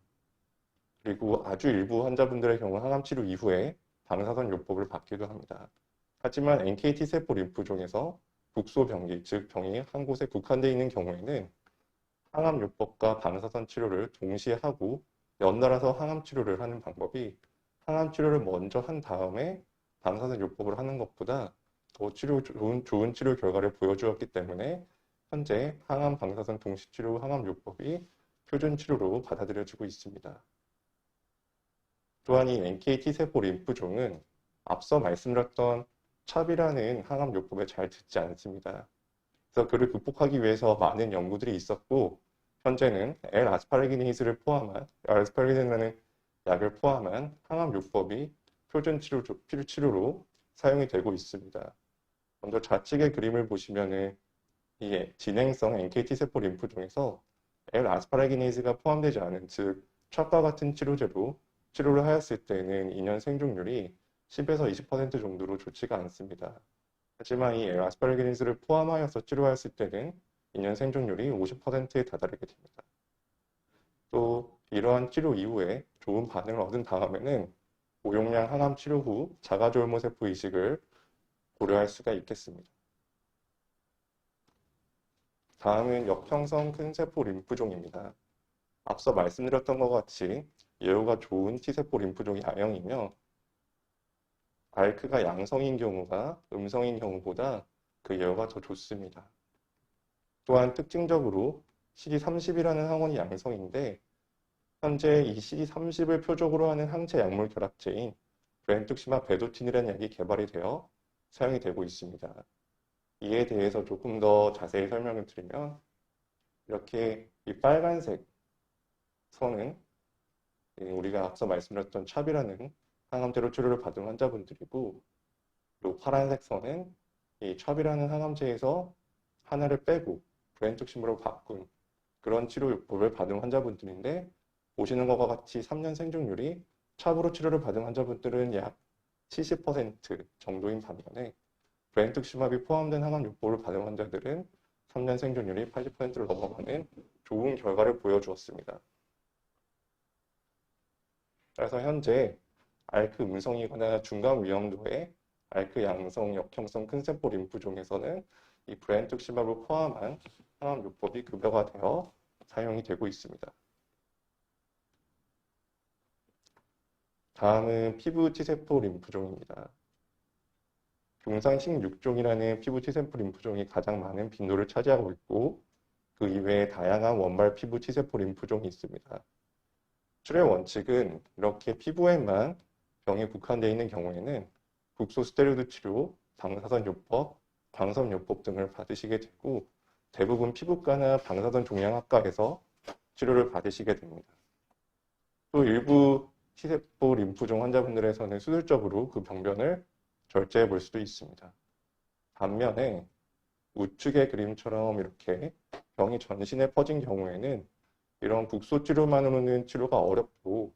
그리고 아주 일부 환자분들의 경우 항암치료 이후에 방사선 요법을 받기도 합니다. 하지만 NK T세포 림프종에서 국소병기, 즉 병이 한 곳에 국한되어 있는 경우에는 항암요법과 방사선 치료를 동시에 하고 연달아서 항암치료를 하는 방법이 항암치료를 먼저 한 다음에 방사선 요법을 하는 것보다 더 좋은 치료 결과를 보여주었기 때문에 현재 항암 방사선 동시치료 항암요법이 표준 치료로 받아들여지고 있습니다. 또한 이 NK T세포 림프종은 앞서 말씀드렸던 찹이라는 항암요법에 잘 듣지 않습니다. 그래서 그를 극복하기 위해서 많은 연구들이 있었고, 현재는 L-아스파라기네이즈를 포함한 아스파라기네이즈라는 약을 포함한 항암요법이 표준 치료로 사용이 되고 있습니다. 먼저 좌측의 그림을 보시면은 이 진행성 NK T세포 림프종에서 L-아스파라기네이즈가 포함되지 않은, 즉 찹과 같은 치료제로 치료를 하였을 때는 2년 생존율이 10에서 20% 정도로 좋지가 않습니다. 하지만 이 L-아스파라기네이즈를 포함하여서 치료하였을 때는 2년 생존율이 50%에 다다르게 됩니다. 또 이러한 치료 이후에 좋은 반응을 얻은 다음에는 고용량 항암 치료 후 자가조혈모세포 이식을 고려할 수가 있겠습니다. 다음은 역형성 큰세포 림프종입니다. 앞서 말씀드렸던 것 같이 예후가 좋은 T세포 림프종이 아형이며, 알크가 양성인 경우가 음성인 경우보다 그 예후가 더 좋습니다. 또한 특징적으로 CD30이라는 항원이 양성인데, 현재 이 CD30을 표적으로 하는 항체 약물 결합체인 브렌투시마 베도틴이라는 약이 개발이 되어 사용이 되고 있습니다. 이에 대해서 조금 더 자세히 설명을 드리면 이렇게 이 빨간색 선은 우리가 앞서 말씀드렸던 찹이라는 항암제로 치료를 받은 환자분들이고, 그리고 파란색 선은 이 찹이라는 항암제에서 하나를 빼고 브렌투시마로 바꾼 그런 치료법을 받은 환자분들인데, 보시는 것과 같이 3년 생존율이 찹으로 치료를 받은 환자분들은 약 70% 정도인 반면에 브렌투시마비 포함된 항암요법을 받은 환자들은 3년 생존율이 80%를 넘어가는 좋은 결과를 보여주었습니다. 그래서 현재 앓크 음성이거나 중간 위험도의 앓크 양성 역형성 큰세포 림프종에서는 이 브렌투시마를 포함한 항암요법이 급여가 되어 사용이 되고 있습니다. 다음은 피부 T세포 림프종입니다. 경상 16종이라는 피부 T세포 림프종이 가장 많은 빈도를 차지하고 있고, 그 이외에 다양한 원발 피부 T세포 림프종이 있습니다. 치료의 원칙은 이렇게 피부에만 병이 국한되어 있는 경우에는 국소 스테로이드 치료, 방사선요법, 광선요법 등을 받으시게 되고, 대부분 피부과나 방사선 종양학과에서 치료를 받으시게 됩니다. 또 일부 T세포 림프종 환자분들에서는 수술적으로 그 병변을 절제해 볼 수도 있습니다. 반면에 우측의 그림처럼 이렇게 병이 전신에 퍼진 경우에는 이런 국소 치료만으로는 치료가 어렵고,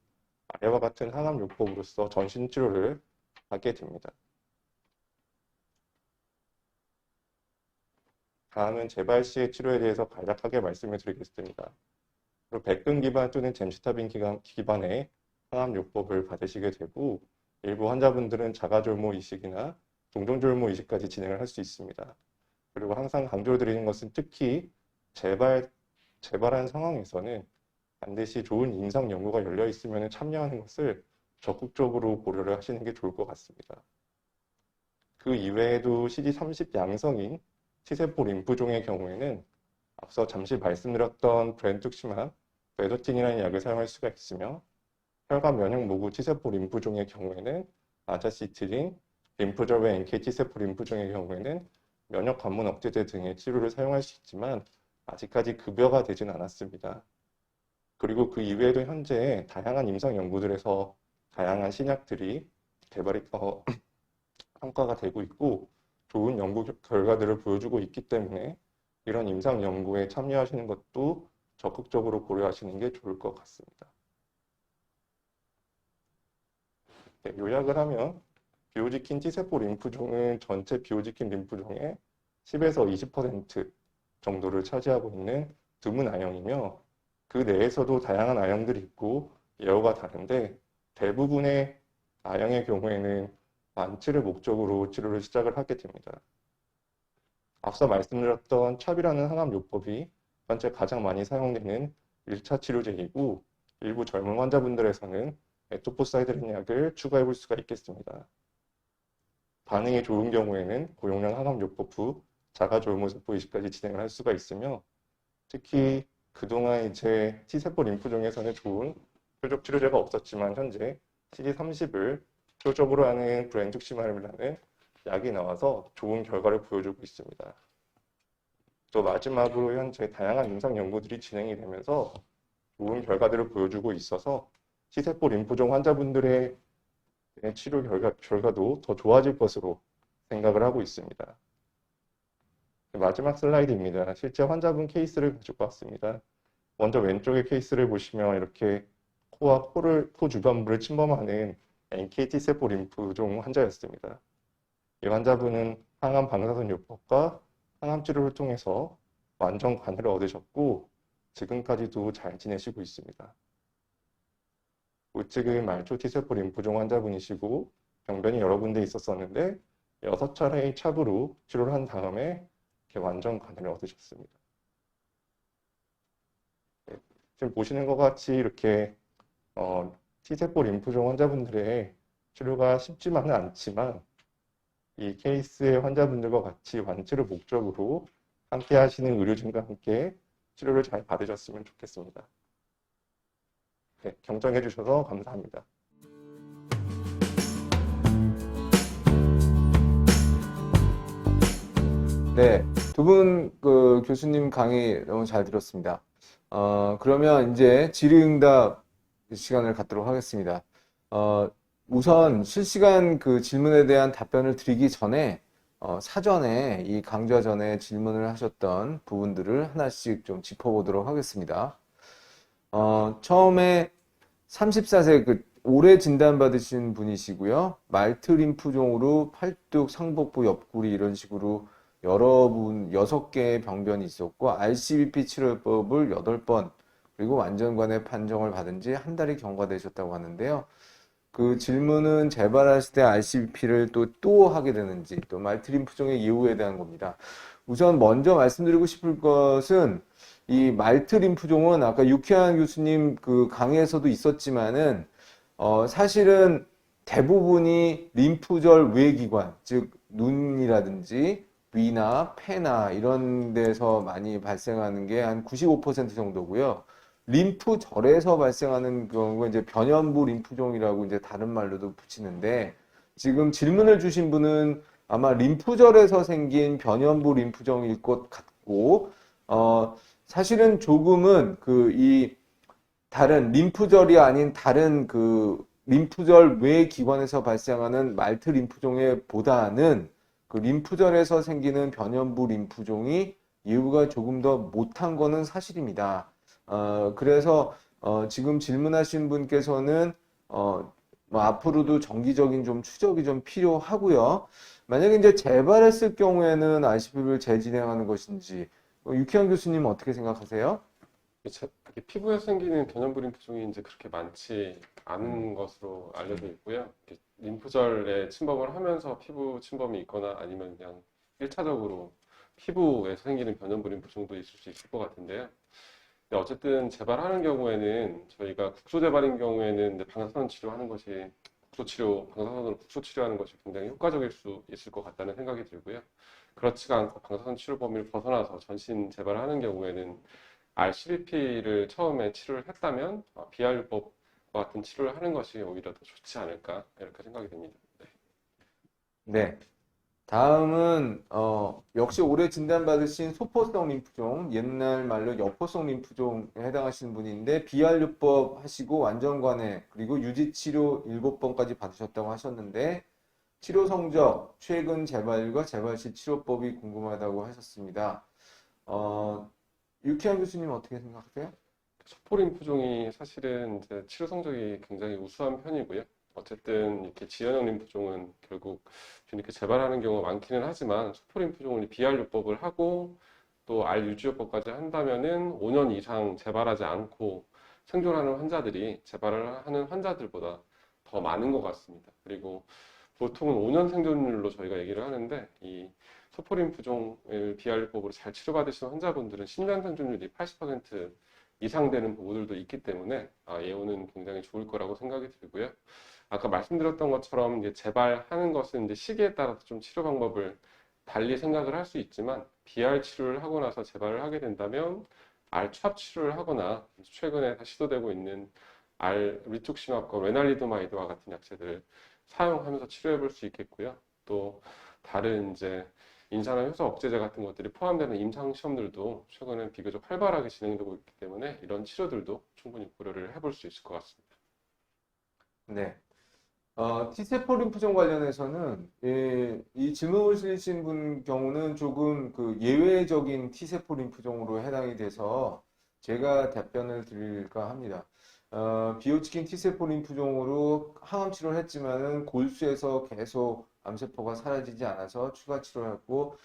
아래와 같은 항암요법으로서 전신 치료를 하게 됩니다. 다음은 재발 시의 치료에 대해서 간략하게 말씀을 드리겠습니다. 백근 기반 또는 젬시타빈 기반의 항암요법을 받으시게 되고, 일부 환자분들은 자가졸모 이식이나 동종졸모 이식까지 진행을 할 수 있습니다. 그리고 항상 강조드리는 것은 특히 재발한 상황에서는 반드시 좋은 임상 연구가 열려 있으면 참여하는 것을 적극적으로 고려를 하시는 게 좋을 것 같습니다. 그 이외에도 CD30 양성인 T세포 림프종의 경우에는 앞서 잠시 말씀드렸던 브렌투시마 베도틴이라는 약을 사용할 수가 있으며, 혈관 면역 모구 T세포 림프종의 경우에는 아자시트린, 림프절 외 NK T세포 림프종의 경우에는 면역 관문 억제제 등의 치료를 사용할 수 있지만 아직까지 급여가 되진 않았습니다. 그리고 그 이외에도 현재 다양한 임상 연구들에서 다양한 신약들이 개발이 평가가 되고 있고, 좋은 연구 결과들을 보여주고 있기 때문에 이런 임상 연구에 참여하시는 것도 적극적으로 고려하시는 게 좋을 것 같습니다. 네, 요약을 하면 비오지킨 T세포 림프종은 전체 비오지킨 림프종의 10에서 20% 정도를 차지하고 있는 드문 I형이며, 그 내에서도 다양한 I형들이 있고 예후가 다른데, 대부분의 I형의 경우에는 완치를 목적으로 치료를 시작을 하게 됩니다. 앞서 말씀드렸던 찹이라는 항암요법이 현재 가장 많이 사용되는 1차 치료제이고, 일부 젊은 환자분들에서는 에토포사이드린 약을 추가해 볼 수가 있겠습니다. 반응이 좋은 경우에는 고용량 항암요법 후 자가졸모세포 이식까지 진행을 할 수가 있으며, 특히 그동안 이제 T세포 림프종에서는 좋은 표적 치료제가 없었지만 현재 CD30을 표적으로 하는 브렌투시마라는 약이 나와서 좋은 결과를 보여주고 있습니다. 또 마지막으로 현재 다양한 임상 연구들이 진행이 되면서 좋은 결과들을 보여주고 있어서 T세포 림프종 환자분들의 치료 결과도 더 좋아질 것으로 생각을 하고 있습니다. 마지막 슬라이드입니다. 실제 환자분 케이스를 가지고 왔습니다. 먼저 왼쪽의 케이스를 보시면 이렇게 코와 코 주변부를 침범하는 NKT 세포 림프종 환자였습니다. 이 환자분은 항암 방사선요법과 항암 치료를 통해서 완전 관해를 얻으셨고 지금까지도 잘 지내시고 있습니다. 우측은 말초 T세포 림프종 환자분이시고 병변이 여러 군데 있었었는데 6차례의 찹으로 치료를 한 다음에 이렇게 완전 관해를 얻으셨습니다. 지금 보시는 것 같이 이렇게 T세포 림프종 환자분들의 치료가 쉽지만은 않지만 이 케이스의 환자분들과 같이 완치를 목적으로 함께 하시는 의료진과 함께 치료를 잘 받으셨으면 좋겠습니다. 네, 경청해 주셔서 감사합니다. 네, 두 분 그 교수님 강의 너무 잘 들었습니다. 그러면 이제 질의응답 시간을 갖도록 하겠습니다. 우선 실시간 그 질문에 대한 답변을 드리기 전에 사전에 이 강좌 전에 질문을 하셨던 부분들을 하나씩 좀 짚어보도록 하겠습니다. 처음에 34세 올해 진단받으신 분이시고요. 말트 림프종으로 팔뚝, 상복부, 옆구리 이런 식으로 여러 분, 6개의 병변이 있었고, RCBP 치료법을 8번, 그리고 완전관해 판정을 받은 지 한 달이 경과되셨다고 하는데요. 그 질문은 재발하실 때 RCBP를 또 하게 되는지, 또 말트 림프종의 이유에 대한 겁니다. 우선 먼저 말씀드리고 싶을 것은, 이 말트 림프종은 아까 유쾌한 교수님 그 강의에서도 있었지만은, 사실은 대부분이 림프절 외기관, 즉, 눈이라든지, 위나 폐나 이런 데서 많이 발생하는 게 한 95% 정도고요. 림프절에서 발생하는 경우가 이제 변연부 림프종이라고 이제 다른 말로도 붙이는데 지금 질문을 주신 분은 아마 림프절에서 생긴 변연부 림프종일 것 같고 사실은 조금은 이 다른 림프절이 아닌 다른 그 림프절 외 기관에서 발생하는 말트 림프종에 보다는 그 림프절에서 생기는 변연부 림프종이 이유가 조금 더 못한 거는 사실입니다. 그래서 지금 질문하신 분께서는 뭐 앞으로도 정기적인 좀 추적이 좀 필요하고요. 만약에 이제 재발했을 경우에는 RCP를 재진행하는 것인지 유쾌한 교수님 어떻게 생각하세요? 이게 피부에 생기는 변연부 림프종이 이제 그렇게 많지 않은 것으로 알려져 있고요. 이렇게 림프절에 침범을 하면서 피부 침범이 있거나 아니면 그냥 1차적으로 피부에서 생기는 변연부 림프종도 있을 수 있을 것 같은데요. 근데 어쨌든 재발하는 경우에는 저희가 국소 재발인 경우에는 이제 방사선 치료하는 것이 방사선으로 국소 치료하는 것이 굉장히 효과적일 수 있을 것 같다는 생각이 들고요. 그렇지가 않고 방사선 치료 범위를 벗어나서 전신 재발을 하는 경우에는 RCBP를 처음에 치료를 했다면 비알법과 같은 치료를 하는 것이 오히려 더 좋지 않을까 이렇게 생각이 됩니다. 네. 네. 다음은 역시 올해 진단받으신 소포성 림프종, 옛날 말로 여포성 림프종에 해당하시는 분인데 비알요법 하시고 완전관해 그리고 유지치료 7번까지 받으셨다고 하셨는데 치료 성적, 최근 재발과 재발 시 치료법이 궁금하다고 하셨습니다. 유쾌한 교수님 어떻게 생각하세요? 소포림프종이 사실은 이제 치료 성적이 굉장히 우수한 편이고요. 어쨌든 이렇게 지연형 림프종은 결국 좀 이렇게 재발하는 경우가 많기는 하지만 소포림프종을 비알요법을 하고 또 알유지요법까지 한다면은 5년 이상 재발하지 않고 생존하는 환자들이 재발을 하는 환자들보다 더 많은 것 같습니다. 그리고 보통은 5년 생존율로 저희가 얘기를 하는데 이 소포림프종을 비알요법으로 잘 치료받으시는 환자분들은 10년 생존율이 80% 이상 되는 부분들도 있기 때문에 예후는 굉장히 좋을 거라고 생각이 들고요. 아까 말씀드렸던 것처럼 이제 재발하는 것은 이제 시기에 따라서 좀 치료 방법을 달리 생각을 할 수 있지만 BR 치료를 하고 나서 재발을 하게 된다면 R추합 치료를 하거나 최근에 시도되고 있는 R 리툭시막과 레날리도마이드와 같은 약제들을 사용하면서 치료해 볼 수 있겠고요. 또 다른 이제 인산화 효소 억제제 같은 것들이 포함되는 임상 시험들도 최근에 비교적 활발하게 진행되고 있기 때문에 이런 치료들도 충분히 고려를 해볼 수 있을 것 같습니다. 네. T세포 림프종 관련해서는 이 질문을 주신 분 경우는 조금 그 예외적인 T세포 림프종으로 해당이 돼서 제가 답변을 드릴까 합니다. 비호치킨 T세포 림프종으로 항암 치료를 했지만은 골수에서 계속 암세포가 사라지지 않아서 추가 치료를 했고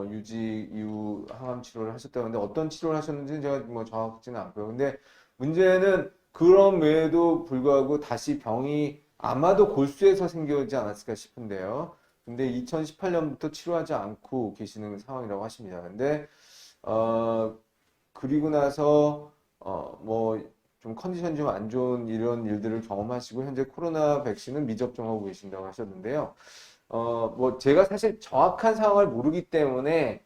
유지 이후 항암 치료를 하셨다고 하는데 어떤 치료를 하셨는지는 제가 뭐 정확하지는 않고요. 근데 문제는 그런 외에도 불구하고 다시 병이 아마도 골수에서 생겨지 않았을까 싶은데요. 근데 2018년부터 치료하지 않고 계시는 상황이라고 하십니다. 근데 그리고 나서 뭐 좀 컨디션이 좀 안 좋은 이런 일들을 경험하시고 현재 코로나 백신은 미접종하고 계신다고 하셨는데요. 뭐 제가 사실 정확한 상황을 모르기 때문에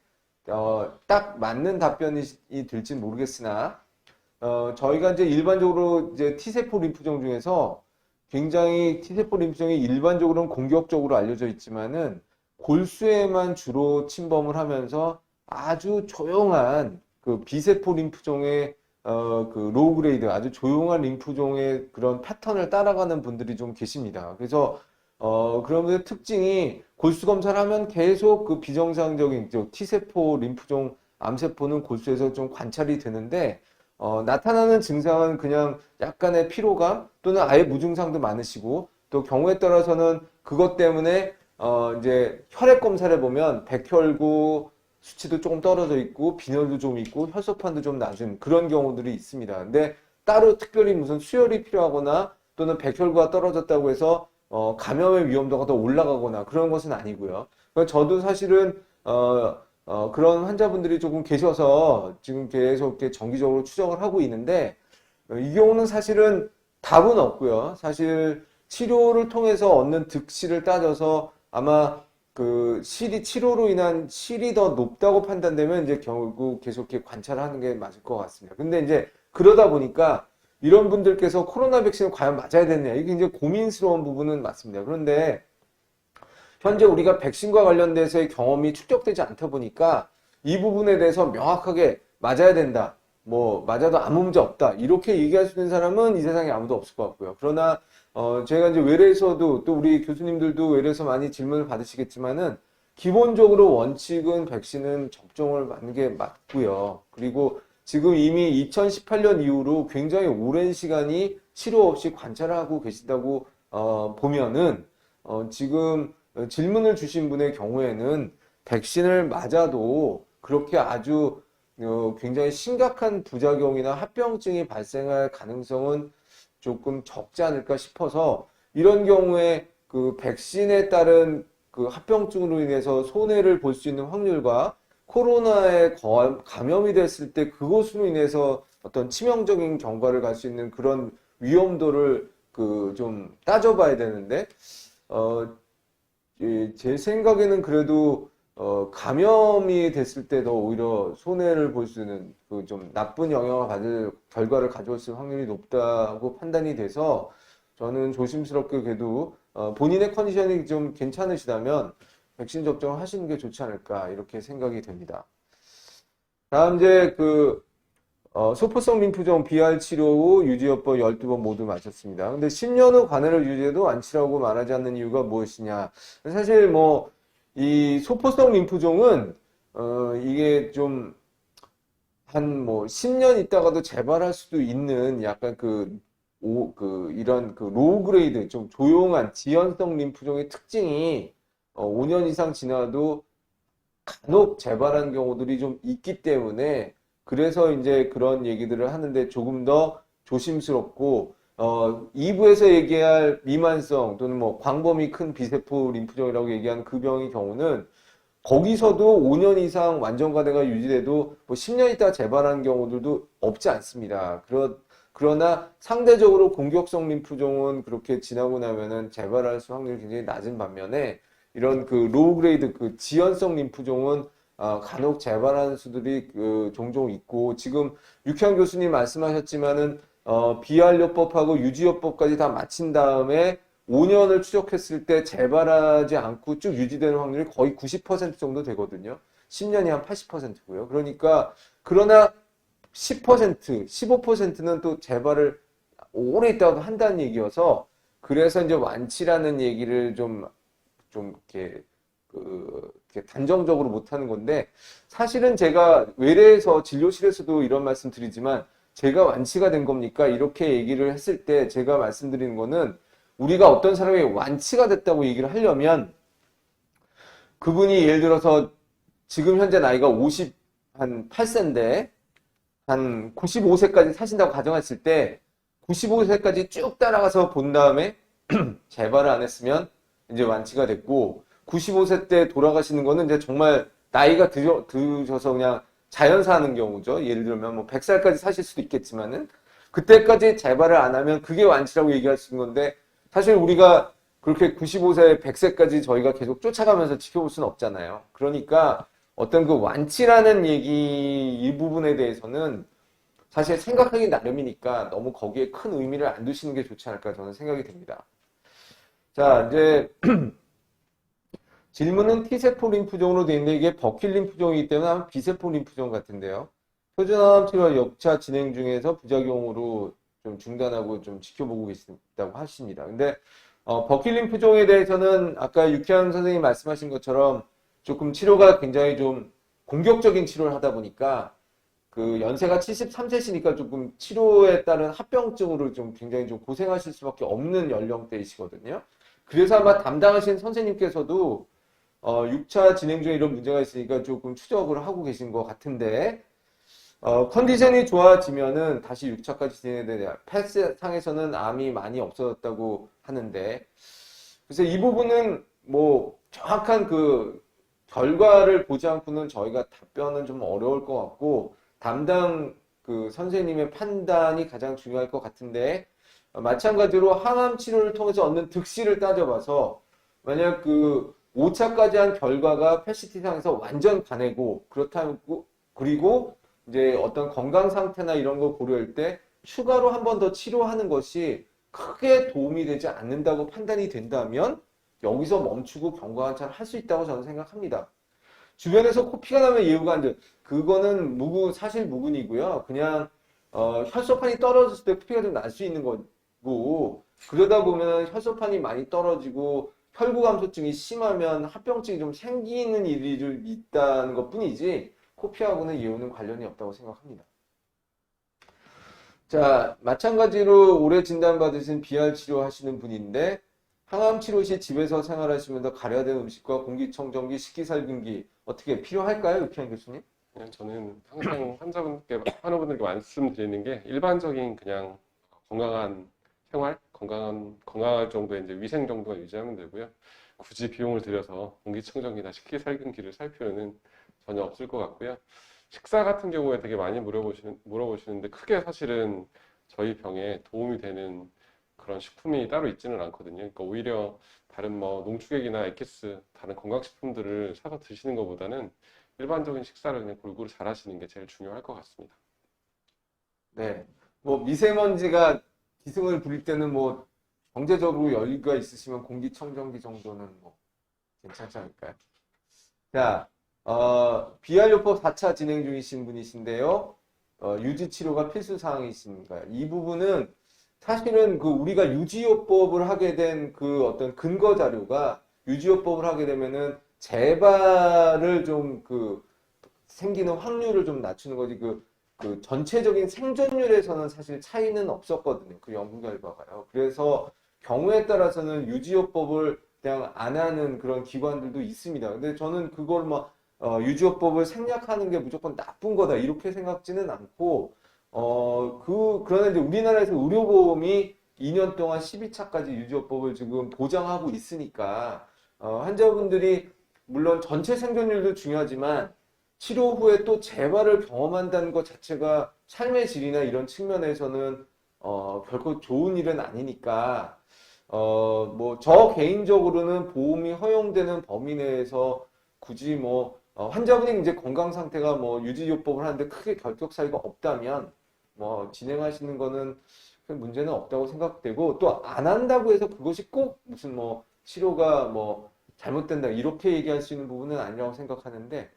딱 맞는 답변이 될지 모르겠으나 저희가 이제 일반적으로 이제 T세포 림프종 중에서 굉장히 T세포 림프종이 일반적으로는 공격적으로 알려져 있지만은 골수에만 주로 침범을 하면서 아주 조용한 그 B세포 림프종의 그 로우 그레이드 아주 조용한 림프종의 그런 패턴을 따라가는 분들이 좀 계십니다. 그래서 그런 분의 특징이 골수 검사를 하면 계속 그 비정상적인 T세포 림프종 암세포는 골수에서 좀 관찰이 되는데 나타나는 증상은 그냥 약간의 피로감 또는 아예 무증상도 많으시고 또 경우에 따라서는 그것 때문에 이제 혈액 검사를 보면 백혈구 수치도 조금 떨어져 있고 빈혈도 좀 있고 혈소판도 좀 낮은 그런 경우들이 있습니다. 근데 따로 특별히 무슨 수혈이 필요하거나 또는 백혈구가 떨어졌다고 해서 감염의 위험도가 더 올라가거나 그런 것은 아니고요. 그러니까 저도 사실은 그런 환자분들이 조금 계셔서 지금 계속 이렇게 정기적으로 추적을 하고 있는데 이 경우는 사실은 답은 없고요. 사실 치료를 통해서 얻는 득실을 따져서 아마 그 치료로 인한 실이 더 높다고 판단되면 이제 결국 계속 이렇게 관찰하는 게 맞을 것 같습니다. 근데 이제 그러다 보니까 이런 분들께서 코로나 백신을 과연 맞아야 되느냐 이게 굉장히 고민스러운 부분은 맞습니다. 그런데 현재 우리가 백신과 관련돼서의 경험이 축적되지 않다 보니까 이 부분에 대해서 명확하게 맞아야 된다. 뭐 맞아도 아무 문제 없다. 이렇게 얘기할 수 있는 사람은 이 세상에 아무도 없을 것 같고요. 그러나 제가 이제 외래에서도 또 우리 교수님들도 외래에서 많이 질문을 받으시겠지만은 기본적으로 원칙은 백신은 접종을 맞는 게 맞고요. 그리고 지금 이미 2018년 이후로 굉장히 오랜 시간이 치료 없이 관찰하고 계시다고 보면은 지금 질문을 주신 분의 경우에는 백신을 맞아도 그렇게 아주 굉장히 심각한 부작용이나 합병증이 발생할 가능성은 조금 적지 않을까 싶어서 이런 경우에 그 백신에 따른 그 합병증으로 인해서 손해를 볼 수 있는 확률과 코로나에 감염이 됐을 때 그것으로 인해서 어떤 치명적인 경과를 갈 수 있는 그런 위험도를 그 좀 따져봐야 되는데 제 생각에는 그래도 감염이 됐을 때 더 오히려 손해를 볼 수 있는 그 좀 나쁜 영향을 받을 결과를 가져올 수 있는 확률이 높다고 판단이 돼서 저는 조심스럽게 그래도 본인의 컨디션이 좀 괜찮으시다면 백신 접종을 하시는 게 좋지 않을까 이렇게 생각이 됩니다. 다음 이제 그 소포성 림프종 BR 치료 후 유지요법 12번 모두 마쳤습니다. 근데 10년 후 관해를 유지해도 완치라고 말하지 않는 이유가 무엇이냐? 사실 뭐 이 소포성 림프종은 이게 좀 한 뭐 10년 있다가도 재발할 수도 있는 약간 이런 그 로우 그레이드 좀 조용한 지연성 림프종의 특징이 5년 이상 지나도 간혹 재발하는 경우들이 좀 있기 때문에 그래서 이제 그런 얘기들을 하는데 조금 더 조심스럽고 2부에서 얘기할 미만성 또는 뭐 광범위 큰 비세포 림프종이라고 얘기하는 그 병의 경우는 거기서도 5년 이상 완전가대가 유지돼도 뭐 10년 있다 재발하는 경우들도 없지 않습니다. 그러나 상대적으로 공격성 림프종은 그렇게 지나고 나면은 재발할 수 확률이 굉장히 낮은 반면에 이런 그 로우 그레이드 그 지연성 림프종은 간혹 재발하는 수들이 종종 있고 지금 육현 교수님 말씀하셨지만은 비활요법하고 유지요법까지 다 마친 다음에 5년을 추적했을 때 재발하지 않고 쭉 유지되는 확률이 거의 90% 정도 되거든요. 10년이 한 80%고요. 그러나 10%, 15%는 또 재발을 오래 있다고 한다는 얘기여서 그래서 이제 완치라는 얘기를 좀 이렇게 이렇게 단정적으로 못하는 건데 사실은 제가 외래에서 진료실에서도 이런 말씀 드리지만 제가 완치가 된 겁니까? 이렇게 얘기를 했을 때 제가 말씀드리는 거는 우리가 어떤 사람이 완치가 됐다고 얘기를 하려면 그분이 예를 들어서 지금 현재 나이가 58세인데 한 95세까지 사신다고 가정했을 때 95세까지 쭉 따라가서 본 다음에 재발을 안 했으면 이제 완치가 됐고 95세 때 돌아가시는 거는 이제 정말 나이가 드셔서 그냥 자연사 하는 경우죠. 예를 들면 뭐 100살까지 사실 수도 있겠지만은 그때까지 재발을 안 하면 그게 완치라고 얘기할 수 있는 건데 사실 우리가 그렇게 95세, 100세까지 저희가 계속 쫓아가면서 지켜볼 수는 없잖아요. 그러니까 어떤 그 완치라는 얘기 이 부분에 대해서는 사실 생각하기 나름이니까 너무 거기에 큰 의미를 안 두시는 게 좋지 않을까 저는 생각이 듭니다. 자, 이제 질문은 T세포 림프종으로 되어 있는데 이게 버킬 림프종이기 때문에 아마 B세포 림프종 같은데요. 표준암 치료가 역차 진행 중에서 부작용으로 좀 중단하고 좀 지켜보고 계시다고 하십니다. 근데 버킬 림프종에 대해서는 아까 유쾌한 선생님이 말씀하신 것처럼 조금 치료가 굉장히 좀 공격적인 치료를 하다 보니까 그 연세가 73세시니까 조금 치료에 따른 합병증으로 좀 굉장히 좀 고생하실 수밖에 없는 연령대이시거든요. 그래서 아마 담당하신 선생님께서도 6차 진행 중에 이런 문제가 있으니까 조금 추적을 하고 계신 것 같은데, 컨디션이 좋아지면은 다시 6차까지 진행되냐. 펫상에서는 암이 많이 없어졌다고 하는데, 그래서 이 부분은 뭐 정확한 그 결과를 보지 않고는 저희가 답변은 좀 어려울 것 같고, 담당 그 선생님의 판단이 가장 중요할 것 같은데, 마찬가지로 항암 치료를 통해서 얻는 득실을 따져봐서, 만약 그 5차까지 한 결과가 PET-CT상에서 완전 반해고, 그렇다고, 그리고 이제 어떤 건강 상태나 이런 걸 고려할 때 추가로 한 번 더 치료하는 것이 크게 도움이 되지 않는다고 판단이 된다면 여기서 멈추고 경과관찰을 할 수 있다고 저는 생각합니다. 주변에서 코피가 나면 예후가 안 돼. 그거는 사실 무근이고요. 그냥 혈소판이 떨어졌을 때 코피가 좀 날 수 있는 거고, 그러다 보면 혈소판이 많이 떨어지고 혈구 감소증이 심하면 합병증이 좀 생기는 일이 좀 있다는 것뿐이지 코피하고는 예후는 관련이 없다고 생각합니다. 자, 마찬가지로 올해 진단받으신 비알 치료하시는 분인데 항암 치료 시 집에서 생활하시면서 가려된 음식과 공기청정기, 식기살균기 어떻게 필요할까요, 유키한 교수님? 그냥 저는 항상 환우분들께 말씀드리는 게 일반적인 그냥 건강한 생활, 건강할 정도의 이제 위생 정도가 유지하면 되고요. 굳이 비용을 들여서 공기청정기나 식기살균기를 살 필요는 전혀 없을 것 같고요. 식사 같은 경우에 되게 많이 물어보시는데 크게 사실은 저희 병에 도움이 되는 그런 식품이 따로 있지는 않거든요. 그러니까 오히려 다른 뭐 농축액이나 액기스, 다른 건강식품들을 사서 드시는 것보다는 일반적인 식사를 그냥 골고루 잘 하시는 게 제일 중요할 것 같습니다. 네. 뭐 미세먼지가 기승을 부릴 때는 뭐 경제적으로 여유가 있으시면 공기청정기 정도는 뭐 괜찮지 않을까요? 자, 비활요법 4차 진행 중이신 분이신데요. 유지 치료가 필수 사항이십니까? 이 부분은 사실은 그 우리가 유지요법을 하게 된 그 어떤 근거 자료가 유지요법을 하게 되면은 재발을 좀 그 생기는 확률을 좀 낮추는 거지 그 전체적인 생존율에서는 사실 차이는 없었거든요. 그 연구 결과가요. 그래서 경우에 따라서는 유지요법을 그냥 안 하는 그런 기관들도 있습니다. 근데 저는 그걸 막 유지요법을 생략하는 게 무조건 나쁜 거다 이렇게 생각지는 않고 그러나 이제 우리나라에서 의료보험이 2년 동안 12차까지 유지요법을 지금 보장하고 있으니까 환자분들이 물론 전체 생존율도 중요하지만 치료 후에 또 재발을 경험한다는 것 자체가 삶의 질이나 이런 측면에서는 결코 좋은 일은 아니니까 뭐 저 개인적으로는 보험이 허용되는 범위 내에서 굳이 뭐 환자분이 이제 건강 상태가 뭐 유지요법을 하는데 크게 결격 사유가 없다면 뭐 진행하시는 거는 큰 문제는 없다고 생각되고 또 안 한다고 해서 그것이 꼭 무슨 뭐 치료가 뭐 잘못된다 이렇게 얘기할 수 있는 부분은 아니라고 생각하는데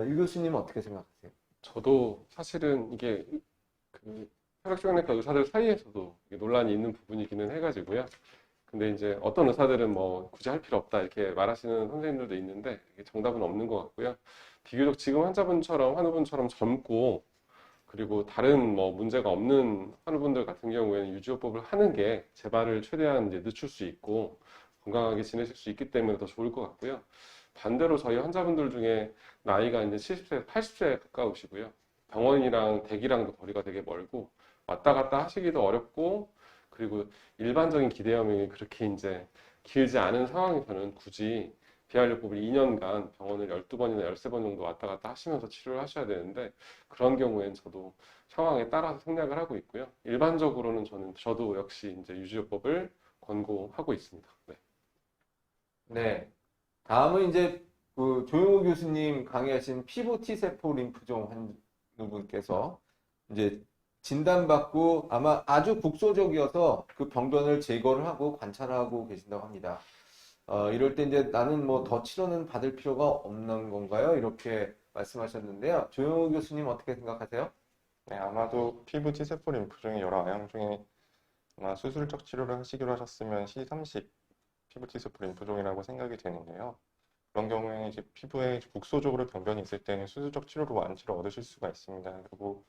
유 교수님은 어떻게 생각하세요? 저도 사실은 이게 그 혈액종양내과 의사들 사이에서도 이게 논란이 있는 부분이기는 해가지고요. 근데 이제 어떤 의사들은 뭐 굳이 할 필요 없다 이렇게 말하시는 선생님들도 있는데 이게 정답은 없는 것 같고요. 비교적 지금 환우분처럼 젊고 그리고 다른 뭐 문제가 없는 환우분들 같은 경우에는 유지요법을 하는 게 재발을 최대한 이제 늦출 수 있고 건강하게 지내실 수 있기 때문에 더 좋을 것 같고요. 반대로 저희 환자분들 중에 나이가 이제 70세, 80세에 가까우시고요. 병원이랑 댁이랑도 거리가 되게 멀고 왔다 갔다 하시기도 어렵고 그리고 일반적인 기대염이 그렇게 이제 길지 않은 상황에서는 굳이 비활요법을 2년간 병원을 12번이나 13번 정도 왔다 갔다 하시면서 치료를 하셔야 되는데 그런 경우엔 저도 상황에 따라서 생략을 하고 있고요. 일반적으로는 저도 역시 이제 유지요법을 권고하고 있습니다. 네. 네. 다음은 이제 그 조용호 교수님 강의하신 피부 T세포 림프종 한 분께서 이제 진단받고 아마 아주 국소적이어서 그 병변을 제거를 하고 관찰하고 계신다고 합니다. 이럴 때 이제 나는 뭐 더 치료는 받을 필요가 없는 건가요? 이렇게 말씀하셨는데요. 조영우 교수님 어떻게 생각하세요? 네, 아마도 피부 T세포 림프종의 여러 아형 중에 아마 수술적 치료를 하시기로 하셨으면 C30 피부 T세포 림프종이라고 생각이 되는데요. 그런 경우에는 이제 피부에 국소적으로 병변이 있을 때는 수술적 치료로 완치를 얻으실 수가 있습니다. 그리고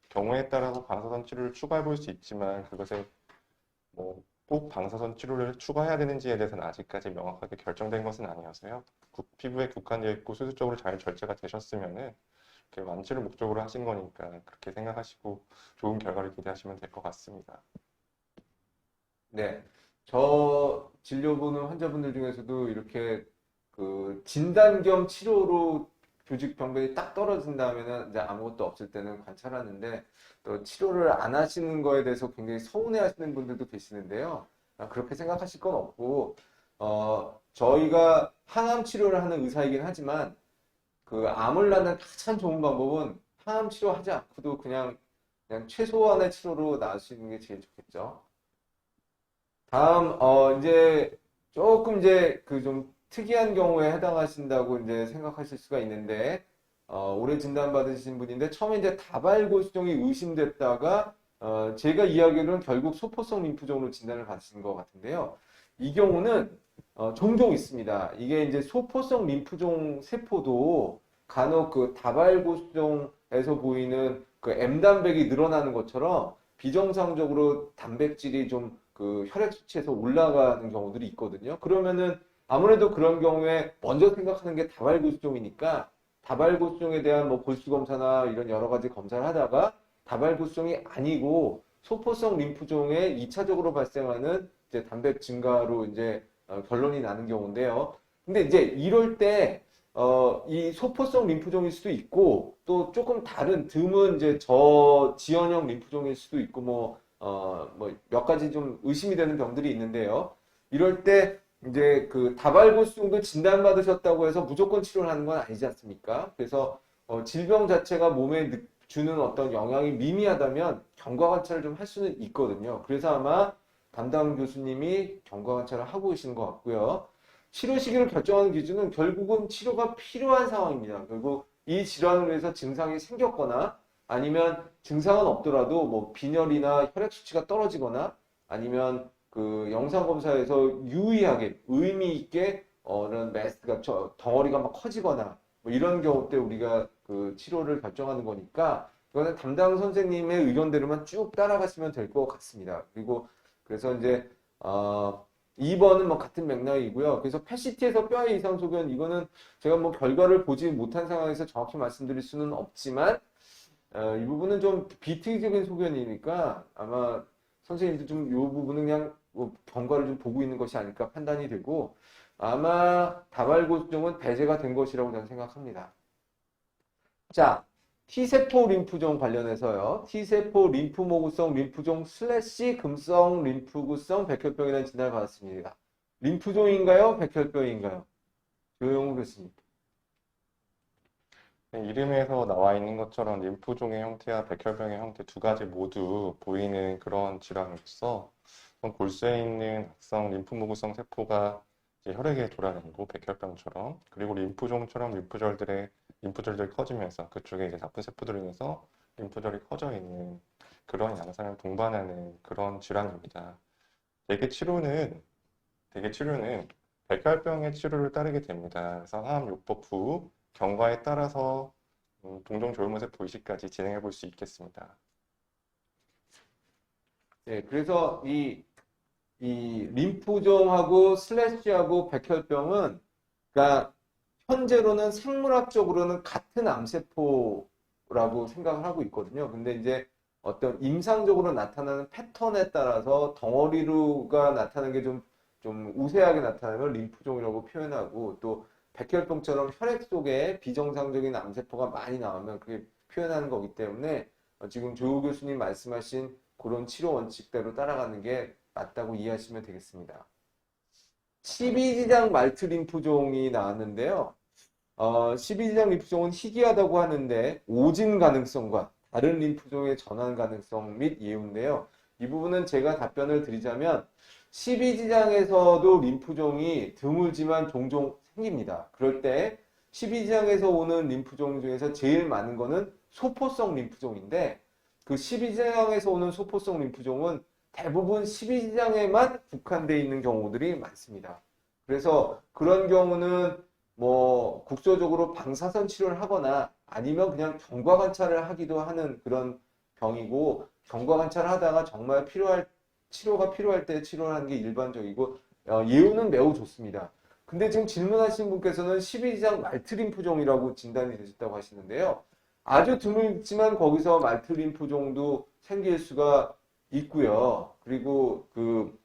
경우에 따라서 방사선 치료를 추가해 볼 수 있지만 그것을 뭐 꼭 방사선 치료를 추가해야 되는지에 대해서는 아직까지 명확하게 결정된 것은 아니어서요. 피부에 국한되어 있고 수술적으로 잘 절제가 되셨으면은 이렇게 완치를 목적으로 하신 거니까 그렇게 생각하시고 좋은 결과를 기대하시면 될 것 같습니다. 네. 저 진료 보는 환자분들 중에서도 이렇게 그 진단 겸 치료로 조직 병변이 딱 떨어진다면은 이제 아무것도 없을 때는 관찰하는데 또 치료를 안 하시는 거에 대해서 굉장히 서운해 하시는 분들도 계시는데요. 그렇게 생각하실 건 없고, 저희가 항암 치료를 하는 의사이긴 하지만 그 암을 낳는 가장 좋은 방법은 항암 치료하지 않고도 그냥 최소한의 치료로 나을 수 있는 게 제일 좋겠죠. 다음, 이제 조금 이제 그 좀 특이한 경우에 해당하신다고 이제 생각하실 수가 있는데, 올해 진단받으신 분인데, 처음에 이제 다발고수종이 의심됐다가, 제가 이야기로는 결국 소포성 림프종으로 진단을 받으신 것 같은데요. 이 경우는, 종종 있습니다. 이게 이제 소포성 림프종 세포도 간혹 그 다발고수종에서 보이는 그 M단백이 늘어나는 것처럼 비정상적으로 단백질이 좀 그 혈액 수치에서 올라가는 경우들이 있거든요. 그러면은 아무래도 그런 경우에 먼저 생각하는 게 다발구수종이니까 다발구수종에 대한 뭐 골수 검사나 이런 여러 가지 검사를 하다가 다발구수종이 아니고 소포성 림프종에 2차적으로 발생하는 이제 단백 증가로 이제 결론이 나는 경우인데요. 근데 이제 이럴 때 이 소포성 림프종일 수도 있고 또 조금 다른 드문 이제 저지연형 림프종일 수도 있고 뭐 몇 가지 좀 의심이 되는 병들이 있는데요. 이럴 때 이제 그 다발고수종도 진단받으셨다고 해서 무조건 치료를 하는 건 아니지 않습니까? 그래서 질병 자체가 몸에 주는 어떤 영향이 미미하다면 경과 관찰을 좀 할 수는 있거든요. 그래서 아마 담당 교수님이 경과 관찰을 하고 계시는 것 같고요. 치료 시기를 결정하는 기준은 결국은 치료가 필요한 상황입니다. 결국 이 질환으로 해서 증상이 생겼거나 아니면 증상은 없더라도 뭐 빈혈이나 혈액 수치가 떨어지거나 아니면 그 영상 검사에서 유의하게 의미 있게 이런 메스가 덩어리가 막 커지거나 뭐 이런 경우 때 우리가 그 치료를 결정하는 거니까 이거는 담당 선생님의 의견대로만 쭉 따라가시면 될 것 같습니다. 그리고 그래서 이제 2번은 뭐 같은 맥락이고요. 그래서 PET-CT에서 뼈의 이상 소견 이거는 제가 뭐 결과를 보지 못한 상황에서 정확히 말씀드릴 수는 없지만 이 부분은 좀 비특이적인 소견이니까 아마 선생님도 좀 이 부분은 그냥 뭐 경과를 좀 보고 있는 것이 아닐까 판단이 되고 아마 다발고수종은 배제가 된 것이라고 저는 생각합니다. 자, T세포 림프종 관련해서요. T세포 림프모구성 림프종 슬래시 금성 림프구성 백혈병이라는 진단을 받았습니다. 림프종인가요? 백혈병인가요? 조영우 교수님. 네, 이름에서 나와 있는 것처럼 림프종의 형태와 백혈병의 형태 두 가지 모두 보이는 그런 질환으로서 골수에 있는 악성 림프모구성 세포가 이제 혈액에 돌아다니고 백혈병처럼 그리고 림프종처럼 림프절들이 커지면서 그쪽에 이제 나쁜 세포들로 인해서 림프절이 커져 있는 그런 양상을 동반하는 그런 질환입니다. 대개 치료는 백혈병의 치료를 따르게 됩니다. 그래서 항암요법 후 경과에 따라서 동종조혈모세포 이식까지 진행해 볼 수 있겠습니다. 네, 그래서 이 림프종하고 슬래시하고 백혈병은 그러니까 현재로는 생물학적으로는 같은 암세포라고 생각을 하고 있거든요. 근데 이제 어떤 임상적으로 나타나는 패턴에 따라서 덩어리로가 나타나는 게 좀 우세하게 나타나면 림프종이라고 표현하고 또 백혈병처럼 혈액 속에 비정상적인 암세포가 많이 나오면 그게 표현하는 거기 때문에 지금 조우 교수님 말씀하신 그런 치료 원칙대로 따라가는 게 맞다고 이해하시면 되겠습니다. 12지장 말트 림프종이 나왔는데요. 12지장 림프종은 희귀하다고 하는데 오진 가능성과 다른 림프종의 전환 가능성 및 예후인데요. 이 부분은 제가 답변을 드리자면 12지장에서도 림프종이 드물지만 종종 생깁니다. 그럴 때 12지장에서 오는 림프종 중에서 제일 많은 거는 소포성 림프종인데 그 12지장에서 오는 소포성 림프종은 대부분 12지장에만 국한되어 있는 경우들이 많습니다. 그래서 그런 경우는 뭐 국소적으로 방사선 치료를 하거나 아니면 그냥 경과 관찰을 하기도 하는 그런 병이고 경과 관찰을 하다가 정말 치료가 필요할 때 치료를 하는 게 일반적이고 예후는 매우 좋습니다. 근데 지금 질문하신 분께서는 12지장 말트림프종이라고 진단이 되셨다고 하시는데요. 아주 드물지만 거기서 말트림프종도 생길 수가 있고요. 그리고 그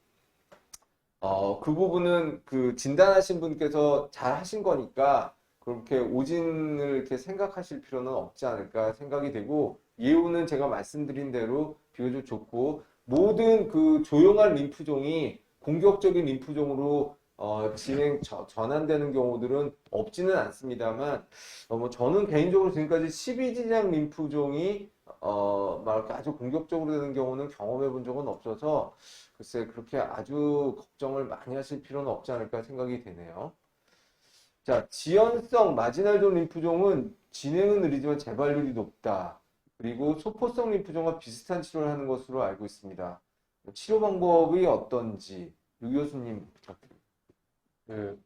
부분은 그 진단하신 분께서 잘 하신 거니까 그렇게 오진을 이렇게 생각하실 필요는 없지 않을까 생각이 되고 예후는 제가 말씀드린 대로 비교적 좋고 모든 그 조용한 림프종이 공격적인 림프종으로 전환되는 경우들은 없지는 않습니다만 뭐 저는 개인적으로 지금까지 12지장 림프종이 막 이렇게 아주 공격적으로 되는 경우는 경험해 본 적은 없어서 글쎄 그렇게 아주 걱정을 많이 하실 필요는 없지 않을까 생각이 되네요. 자, 지연성 마지날존 림프종은 진행은 느리지만 재발률이 높다. 그리고 소포성 림프종과 비슷한 치료를 하는 것으로 알고 있습니다. 치료 방법이 어떤지 유 교수님 부탁드립니다. 그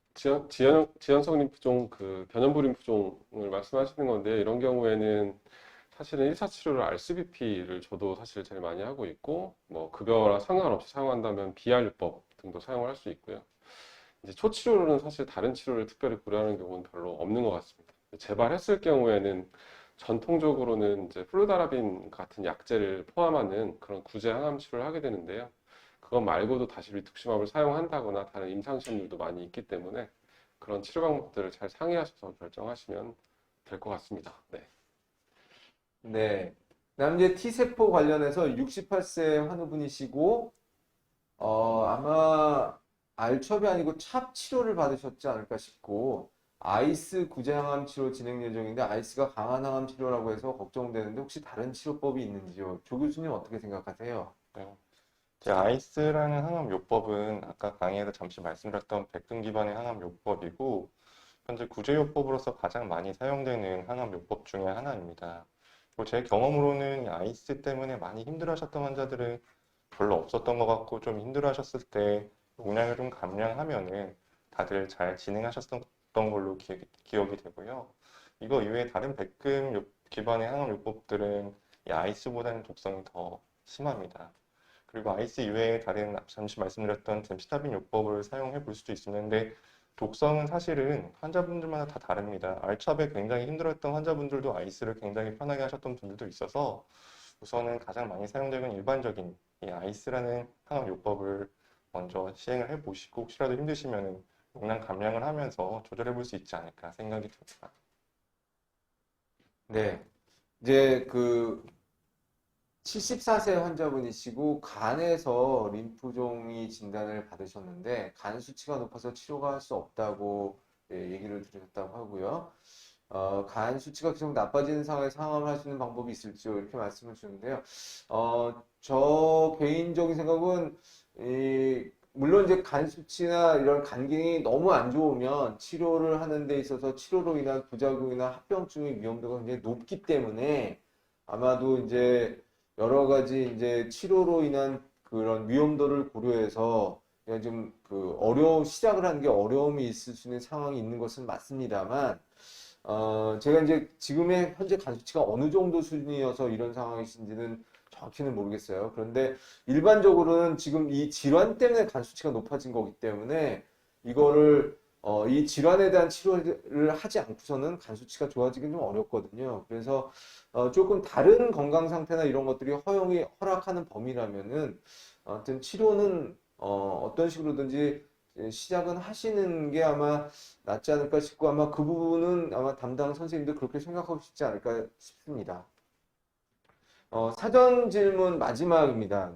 지연성 림프종, 그 변연부 림프종을 말씀하시는 건데 이런 경우에는 사실은 1차 치료를 RCBP를 저도 사실 제일 많이 하고 있고 뭐 급여랑 상관없이 사용한다면 BR요법 등도 사용을 할 수 있고요. 이제 초치료로는 사실 다른 치료를 특별히 고려하는 경우는 별로 없는 것 같습니다. 재발했을 경우에는 전통적으로는 이제 플루다라빈 같은 약제를 포함하는 그런 구제 항암 치료를 하게 되는데요. 그것 말고도 다시 리투크시맙을 사용한다거나 다른 임상시험들도 많이 있기 때문에 그런 치료 방법들을 잘 상의하셔서 결정하시면 될 것 같습니다. 네. 네. 그다음 이제 T세포 관련해서 68세 환우분이시고 아마 알첩이 아니고 찹 치료를 받으셨지 않을까 싶고 아이스 구제항암 치료 진행 예정인데 아이스가 강한 항암 치료라고 해서 걱정되는데 혹시 다른 치료법이 있는지요? 조 교수님 어떻게 생각하세요? 네. 제 아이스라는 항암요법은 아까 강의에서 잠시 말씀드렸던 백금 기반의 항암요법이고 현재 구제요법으로서 가장 많이 사용되는 항암요법 중에 하나입니다. 그리고 제 경험으로는 이 아이스 때문에 많이 힘들어하셨던 환자들은 별로 없었던 것 같고 좀 힘들어하셨을 때 용량을 좀 감량하면은 다들 잘 진행하셨던 걸로 기억이 되고요. 이거 이외에 다른 백금 기반의 항암요법들은 이 아이스보다는 독성이 더 심합니다. 그리고 아이스 이외에 다른 잠시 말씀드렸던 젬시타빈 요법을 사용해 볼 수도 있는데 독성은 사실은 환자분들마다 다 다릅니다. 알찹에 굉장히 힘들었던 환자분들도 아이스를 굉장히 편하게 하셨던 분들도 있어서 우선은 가장 많이 사용되는 일반적인 이 아이스라는 항암 요법을 먼저 시행을 해 보시고 혹시라도 힘드시면 용량 감량을 하면서 조절해 볼 수 있지 않을까 생각이 듭니다. 네. 이제 74세 환자분이시고 간에서 림프종이 진단을 받으셨는데 간 수치가 높아서 치료가 할 수 없다고 얘기를 들으셨다고 하고요. 간 수치가 계속 나빠지는 상황에서 항암을 할 수 있는 방법이 있을지요? 이렇게 말씀을 주는데요. 저 개인적인 생각은 물론 이제 간 수치나 이런 간 기능이 너무 안 좋으면 치료를 하는 데 있어서 치료로 인한 부작용이나 합병증의 위험도가 굉장히 높기 때문에 아마도 이제 여러 가지 이제 치료로 인한 그런 위험도를 고려해서 그냥 좀 시작을 하는 게 어려움이 있을 수 있는 상황이 있는 것은 맞습니다만, 제가 이제 지금의 현재 간 수치가 어느 정도 수준이어서 이런 상황이신지는 정확히는 모르겠어요. 그런데 일반적으로는 지금 이 질환 때문에 간 수치가 높아진 거기 때문에 이거를 이 질환에 대한 치료를 하지 않고서는 간 수치가 좋아지긴 좀 어렵거든요. 그래서 조금 다른 건강 상태나 이런 것들이 허락하는 범위라면은 아무튼 치료는 어떤 식으로든지 시작은 하시는 게 아마 낫지 않을까 싶고 아마 그 부분은 아마 담당 선생님도 그렇게 생각하고 싶지 않을까 싶습니다. 사전 질문 마지막입니다.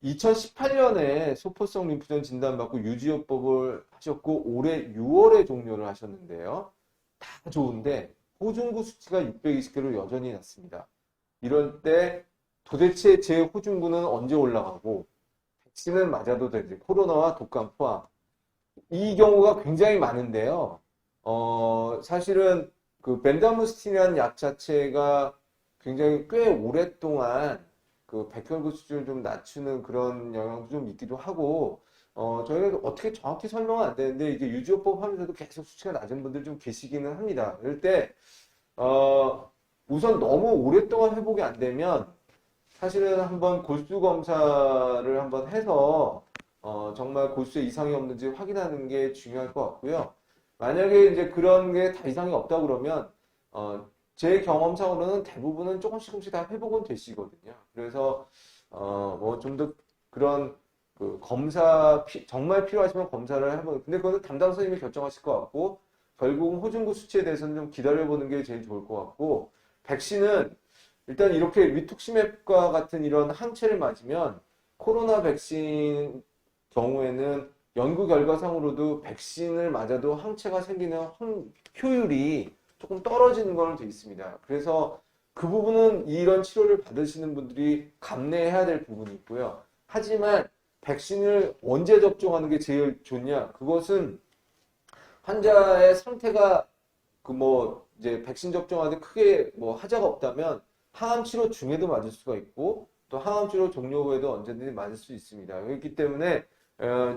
2018년에 소포성 림프전 진단받고 유지요법을 하셨고 올해 6월에 종료를 하셨는데요. 다 좋은데 호중구 수치가 620개로 여전히 낮습니다. 이럴 때 도대체 제 호중구는 언제 올라가고 백신은 맞아도 되지 코로나와 독감 포함 이 경우가 굉장히 많은데요. 사실은 그 벤다무스틴이라는 약 자체가 굉장히 꽤 오랫동안 그 백혈구 수준을 좀 낮추는 그런 영향도 좀 있기도 하고, 저희가 어떻게 정확히 설명은 안 되는데, 이게 유지요법 하면서도 계속 수치가 낮은 분들 좀 계시기는 합니다. 그럴 때, 우선 너무 오랫동안 회복이 안 되면, 사실은 한번 골수 검사를 한번 해서, 정말 골수에 이상이 없는지 확인하는 게 중요할 것 같고요. 만약에 이제 그런 게 다 이상이 없다 그러면, 제 경험상으로는 대부분은 조금씩 다 회복은 되시거든요. 그래서, 뭐 좀 더 그런 그 검사, 정말 필요하시면 검사를 해보는, 근데 그거는 담당 선생님이 결정하실 것 같고, 결국은 호중구 수치에 대해서는 좀 기다려보는 게 제일 좋을 것 같고, 백신은 일단 이렇게 리투키맵과 같은 이런 항체를 맞으면 코로나 백신 경우에는 연구 결과상으로도 백신을 맞아도 항체가 생기는 효율이 조금 떨어지는 걸로 되어 있습니다. 그래서 그 부분은 이런 치료를 받으시는 분들이 감내해야 될 부분이 있고요. 하지만 백신을 언제 접종하는 게 제일 좋냐? 그것은 환자의 상태가 그 뭐 이제 백신 접종하는데 크게 뭐 하자가 없다면 항암 치료 중에도 맞을 수가 있고 또 항암 치료 종료 후에도 언제든지 맞을 수 있습니다. 그렇기 때문에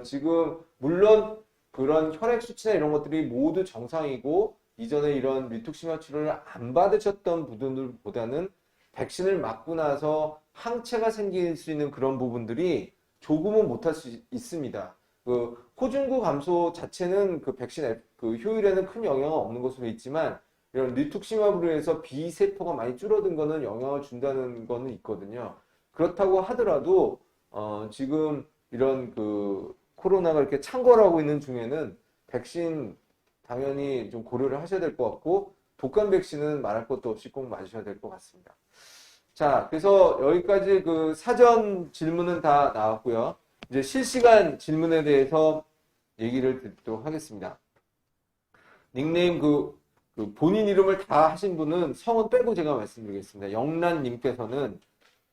지금 물론 그런 혈액 수치나 이런 것들이 모두 정상이고 이전에 이런 리투키시마 치료를 안 받으셨던 분들보다는 백신을 맞고 나서 항체가 생길 수 있는 그런 부분들이 조금은 못할 수 있습니다. 그 호중구 감소 자체는 그 백신 그 효율에는 큰 영향은 없는 것으로 있지만 이런 리투키시마브로 해서 B세포가 많이 줄어든 거는 영향을 준다는 거는 있거든요. 그렇다고 하더라도 지금 이런 그 코로나가 이렇게 창궐하고 있는 중에는 백신 당연히 좀 고려를 하셔야 될 것 같고 독감 백신은 말할 것도 없이 꼭 맞으셔야 될 것 같습니다. 자, 그래서 여기까지 그 사전 질문은 다 나왔고요. 이제 실시간 질문에 대해서 얘기를 듣도록 하겠습니다. 닉네임 그 본인 이름을 다 하신 분은 성은 빼고 제가 말씀드리겠습니다. 영란님께서는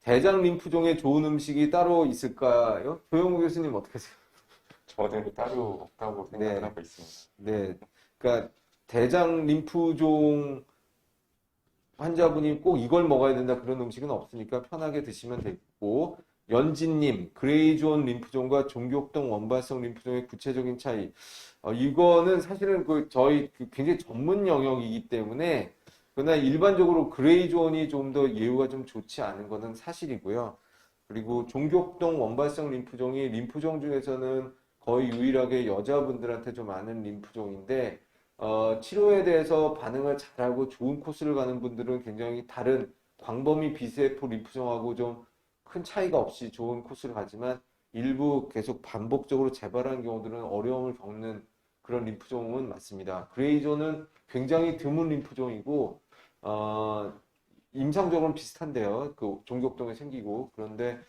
대장 림프종에 좋은 음식이 따로 있을까요? 조영우 교수님 어떻게 생각하세요? 저는 따로 없다고 생각을 하고 있습니다. 네. 그러니까 대장 림프종 환자분이 꼭 이걸 먹어야 된다 그런 음식은 없으니까 편하게 드시면 되고 연진님 그레이존 림프종과 종교동 원발성 림프종의 구체적인 차이 이거는 사실은 그 저희 굉장히 전문 영역이기 때문에 그러나 일반적으로 그레이존이 좀 더 예후가 좀 좋지 않은 것은 사실이고요. 그리고 종교동 원발성 림프종이 림프종 중에서는 거의 유일하게 여자분들한테 좀 많은 림프종인데 치료에 대해서 반응을 잘하고 좋은 코스를 가는 분들은 굉장히 다른 광범위 비세포 림프종하고 좀 큰 차이가 없이 좋은 코스를 가지만 일부 계속 반복적으로 재발하는 경우들은 어려움을 겪는 그런 림프종은 맞습니다. 그레이존은 굉장히 드문 림프종이고 임상적으로는 비슷한데요. 그 종격동에 생기고 그런데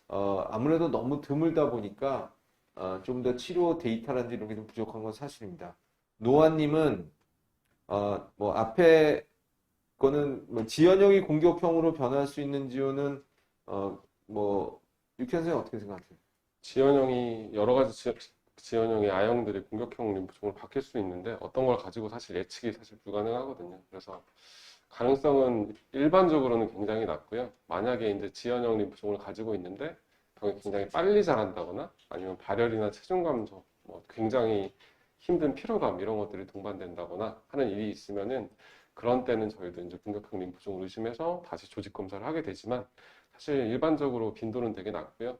아무래도 너무 드물다 보니까 좀 더 치료 데이터라든지 이런 게 좀 부족한 건 사실입니다. 노아님은 뭐 앞에 거는 뭐 지연형이 공격형으로 변할 수 있는 지효는 뭐 육현 선생님 어떻게 생각하세요? 지연형이 여러 가지 지연형의 A형들이 공격형 림프종으로 바뀔 수 있는데 어떤 걸 가지고 사실 예측이 사실 불가능하거든요. 그래서 가능성은 일반적으로는 굉장히 낮고요. 만약에 이제 지연형 림프종을 가지고 있는데 병이 굉장히 빨리 자란다거나 아니면 발열이나 체중 감소, 뭐 굉장히 힘든 피로감 이런 것들이 동반된다거나 하는 일이 있으면은 그런 때는 저희도 이제 공격형 림프종을 의심해서 다시 조직 검사를 하게 되지만 사실 일반적으로 빈도는 되게 낮고요.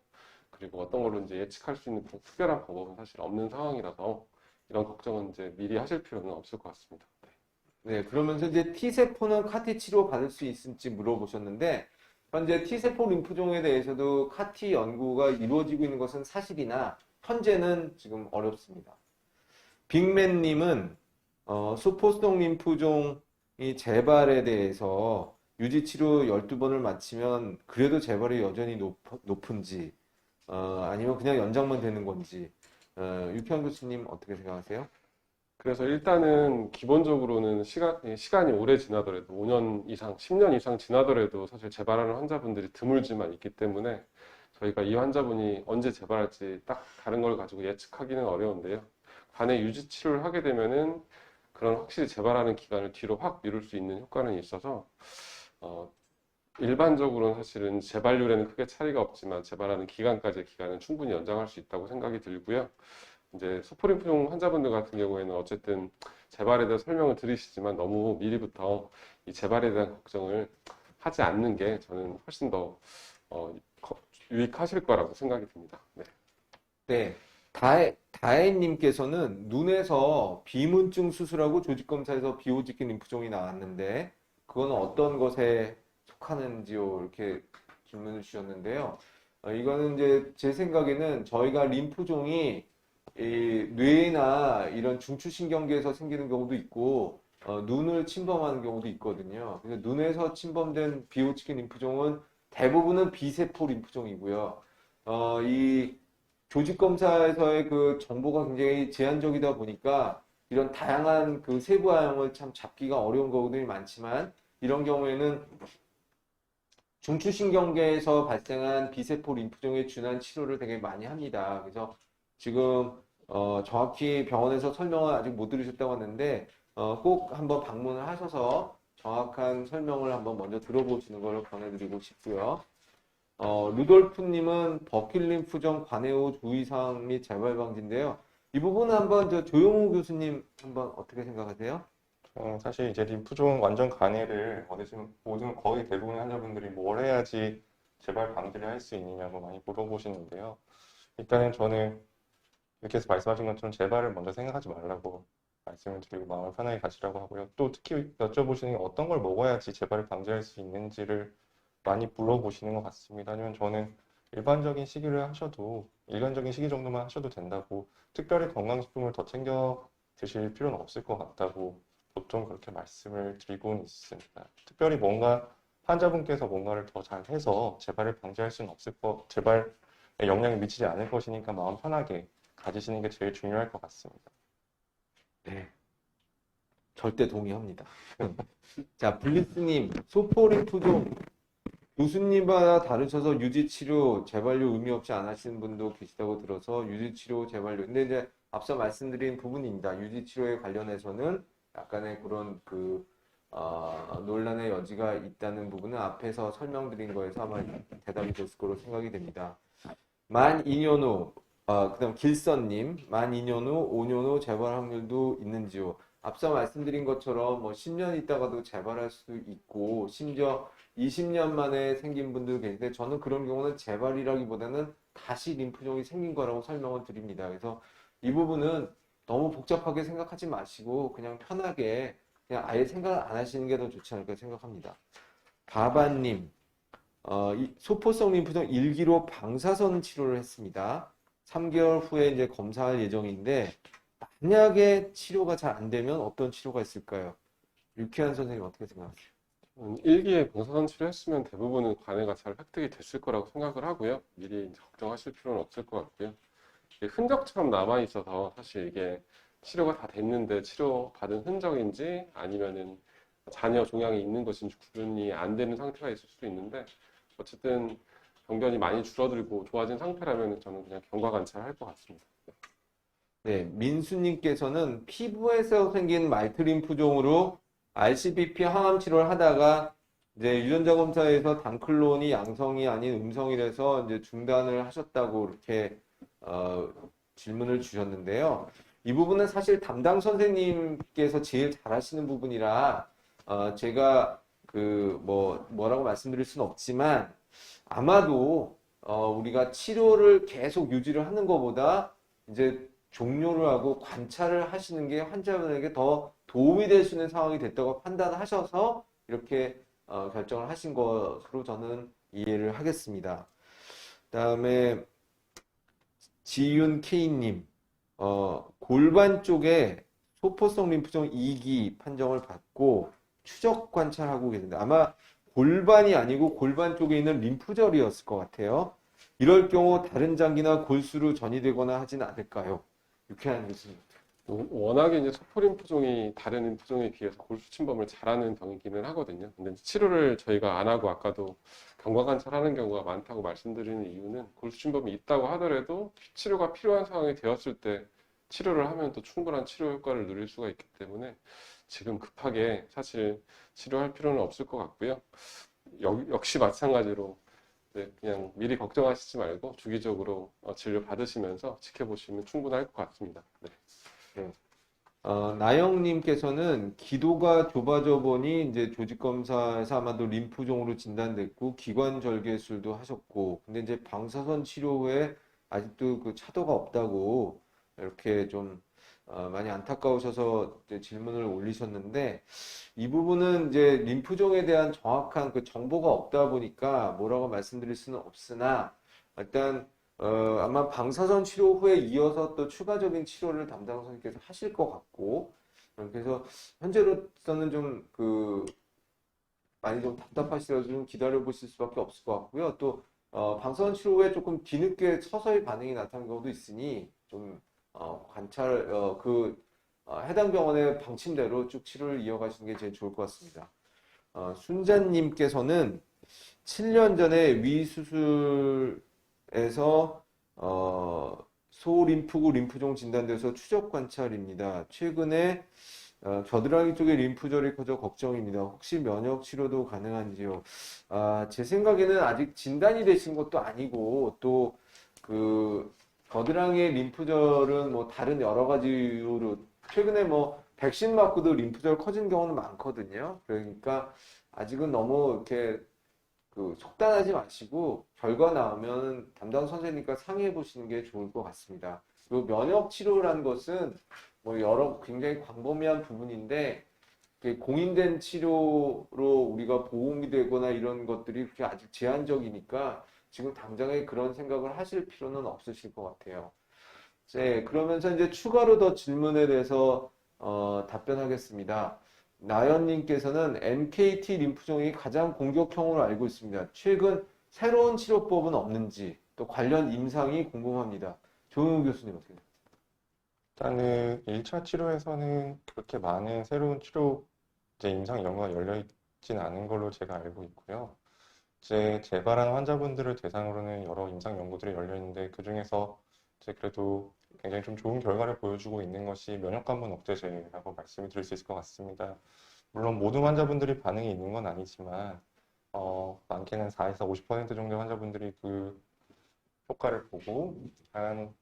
그리고 어떤 걸로 이제 예측할 수 있는 그런 특별한 방법은 사실 없는 상황이라서 이런 걱정은 이제 미리 하실 필요는 없을 것 같습니다. 네, 그러면서 이제 T세포는 카티 치료 받을 수 있을지 물어보셨는데 현재 T세포 림프종에 대해서도 카티 연구가 이루어지고 있는 것은 사실이나 현재는 지금 어렵습니다. 빅맨님은 수포성 림프종이 재발에 대해서 유지치료 12번을 마치면 그래도 재발이 여전히 높은지 아니면 그냥 연장만 되는 건지 유평 교수님 어떻게 생각하세요? 그래서 일단은 기본적으로는 시간이 오래 지나더라도 5년 이상, 10년 이상 지나더라도 사실 재발하는 환자분들이 드물지만 있기 때문에 저희가 이 환자분이 언제 재발할지 딱 다른 걸 가지고 예측하기는 어려운데요. 관해 유지 치료를 하게 되면은 그런 확실히 재발하는 기간을 뒤로 확 미룰 수 있는 효과는 있어서 일반적으로는 사실은 재발률에는 크게 차이가 없지만 재발하는 기간까지의 기간은 충분히 연장할 수 있다고 생각이 들고요. 이제 소포림프종 환자분들 같은 경우에는 어쨌든 재발에 대해 설명을 드리시지만 너무 미리부터 이 재발에 대한 걱정을 하지 않는 게 저는 훨씬 더 유익하실 거라고 생각이 듭니다. 네. 네. 다혜님께서는 눈에서 비문증 수술하고 조직검사에서 비호직긴 림프종이 나왔는데 그거는 어떤 것에 속하는지요? 이렇게 질문을 주셨는데요. 이거는 이제 제 생각에는 저희가 림프종이 이 뇌나 이런 중추신경계에서 생기는 경우도 있고 눈을 침범하는 경우도 있거든요. 그래서 눈에서 침범된 비호치킨 림프종은 대부분은 비세포 림프종이고요. 이 조직 검사에서의 그 정보가 굉장히 제한적이다 보니까 이런 다양한 그 세부화형을 참 잡기가 어려운 경우들이 많지만 이런 경우에는 중추신경계에서 발생한 비세포 림프종에 준한 치료를 되게 많이 합니다. 그래서 지금 정확히 병원에서 설명을 아직 못 들으셨다고 하는데 꼭 한번 방문을 하셔서 정확한 설명을 한번 먼저 들어보시는 걸 권해드리고 싶고요. 루돌프님은 버킬림프종 관해후 주의사항 및 재발 방지인데요. 이 부분은 한번 저 조용호 교수님 한번 어떻게 생각하세요? 사실 이제 림프종 완전 간해를 모든 거의 대부분의 환자분들이 뭘 해야지 재발 방지를 할 수 있느냐고 많이 물어보시는데요. 일단은 저는 이렇게 해서 말씀하신 것처럼 재발을 먼저 생각하지 말라고 말씀을 드리고 마음을 편하게 가지라고 하고요. 또 특히 여쭤보시는 게 어떤 걸 먹어야지 재발을 방지할 수 있는지를 많이 물어보시는 것 같습니다. 아니면 저는 일반적인 시기 정도만 하셔도 된다고, 특별히 건강식품을 더 챙겨 드실 필요는 없을 것 같다고 보통 그렇게 말씀을 드리고는 있습니다. 특별히 환자분께서 뭔가를 더 잘해서 재발을 방지할 수는 재발에 영향이 미치지 않을 것이니까 마음 편하게 가지시는 게 제일 중요할 것 같습니다. 네. 절대 동의합니다. 자, 블리스님, 소포림프종 교수님마다 다르셔서 유지치료, 재발료 의미 없이 안 하시는 분도 계시다고 들어서 유지치료, 재발료. 근데 이제 앞서 말씀드린 부분입니다. 유지치료에 관련해서는 약간의 그런 논란의 여지가 있다는 부분은 앞에서 설명드린 거에서 아마 대답이 됐을 거로 생각이 됩니다. 만 2년 후, 그다음 길선님, 만 2년 후, 5년 후 재발 확률도 있는지요? 앞서 말씀드린 것처럼 뭐 10년 있다가도 재발할 수도 있고, 심지어 20년 만에 생긴 분도 계신데, 저는 그런 경우는 재발이라기보다는 다시 림프종이 생긴 거라고 설명을 드립니다. 그래서 이 부분은 너무 복잡하게 생각하지 마시고, 그냥 편하게, 그냥 아예 생각 안 하시는 게 더 좋지 않을까 생각합니다. 바바님, 소포성 림프종 1기로 방사선 치료를 했습니다. 3개월 후에 이제 검사할 예정인데, 만약에 치료가 잘 안 되면 어떤 치료가 있을까요? 유쾌한 선생님 어떻게 생각하세요? 1기에 방사선 치료했으면 대부분은 관해가 잘 획득이 됐을 거라고 생각을 하고요. 미리 이제 걱정하실 필요는 없을 것 같고요. 이게 흔적처럼 남아 있어서 사실 이게 치료가 다 됐는데 치료받은 흔적인지 아니면은 잔여 종양이 있는 것인지 구분이 안 되는 상태가 있을 수도 있는데 어쨌든 병변이 많이 줄어들고 좋아진 상태라면 저는 그냥 경과 관찰할 것 같습니다. 네, 민수님께서는 피부에서 생긴 말트림프종으로 RCBP 항암 치료를 하다가 이제 유전자 검사에서 단클론이 양성이 아닌 음성이라서 이제 중단을 하셨다고 이렇게 질문을 주셨는데요. 이 부분은 사실 담당 선생님께서 제일 잘하시는 부분이라 제가 뭐라고 말씀드릴 수는 없지만 아마도 우리가 치료를 계속 유지를 하는 것보다 이제 종료를 하고 관찰을 하시는 게 환자분에게 더 도움이 될 수 있는 상황이 됐다고 판단하셔서 이렇게 결정을 하신 것으로 저는 이해를 하겠습니다. 그다음에 지윤 K님, 골반 쪽에 소포성 림프종 2기 판정을 받고 추적 관찰하고 계신데 아마 골반이 아니고 골반 쪽에 있는 림프절이었을 것 같아요. 이럴 경우 다른 장기나 골수로 전이되거나 하진 않을까요? 유쾌한 교수님. 워낙에 이제 소포림프종이 다른 림프종에 비해서 골수 침범을 잘하는 병이기는 하거든요. 근데 치료를 저희가 안 하고 아까도 경과 관찰하는 경우가 많다고 말씀드리는 이유는 골수 침범이 있다고 하더라도 치료가 필요한 상황이 되었을 때 치료를 하면 또 충분한 치료 효과를 누릴 수가 있기 때문에 지금 급하게 사실 치료할 필요는 없을 것 같고요. 역시 마찬가지로 네, 그냥 미리 걱정하시지 말고 주기적으로 진료 받으시면서 지켜보시면 충분할 것 같습니다. 네. 네. 나영님께서는 기도가 좁아져 보니 이제 조직검사에서 아마도 림프종으로 진단됐고 기관절개술도 하셨고 근데 이제 방사선 치료 후에 아직도 그 차도가 없다고 이렇게 좀 많이 안타까우셔서 이제 질문을 올리셨는데 이 부분은 이제 림프종에 대한 정확한 그 정보가 없다 보니까 뭐라고 말씀드릴 수는 없으나 일단 아마 방사선 치료 후에 이어서 또 추가적인 치료를 담당 선생님께서 하실 것 같고, 그래서 현재로서는 좀 많이 좀 답답하시더라도 좀 기다려 보실 수밖에 없을 것 같고요. 또, 방사선 치료 후에 조금 뒤늦게 서서히 반응이 나타나는 경우도 있으니, 좀, 해당 병원의 방침대로 쭉 치료를 이어가시는 게 제일 좋을 것 같습니다. 순자님께서는 7년 전에 위 수술에서 소림프구 림프종 진단돼서 추적 관찰입니다. 최근에 겨드랑이 쪽에 림프절이 커져 걱정입니다. 혹시 면역 치료도 가능한지요? 제 생각에는 아직 진단이 되신 것도 아니고 또 그 겨드랑이의 림프절은 뭐 다른 여러 가지 이유로 최근에 뭐 백신 맞고도 림프절 커진 경우는 많거든요. 그러니까 아직은 너무 이렇게 속단하지 마시고 결과 나오면 담당 선생님과 상의해 보시는 게 좋을 것 같습니다. 그리고 면역 치료라는 것은 뭐 여러 굉장히 광범위한 부분인데 공인된 치료로 우리가 보험이 되거나 이런 것들이 그렇게 아직 제한적이니까 지금 당장에 그런 생각을 하실 필요는 없으실 것 같아요. 네, 그러면서 이제 추가로 더 질문에 대해서 답변하겠습니다. 나연님께서는 NKT 림프종이 가장 공격형으로 알고 있습니다. 최근 새로운 치료법은 없는지 또 관련 임상이 궁금합니다. 조용우 교수님 어떻게 돼요? 일단은 1차 치료에서는 그렇게 많은 새로운 치료 이제 임상 연구가 열려 있진 않은 걸로 제가 알고 있고요. 이제 재발한 환자분들을 대상으로는 여러 임상 연구들이 열려 있는데 그중에서 이제 그래도 굉장히 좀 좋은 결과를 보여주고 있는 것이 면역관분 억제제라고 말씀을 드릴 수 있을 것 같습니다. 물론 모든 환자분들이 반응이 있는 건 아니지만 많게는 4에서 50% 정도의 환자분들이 그 효과를 보고 한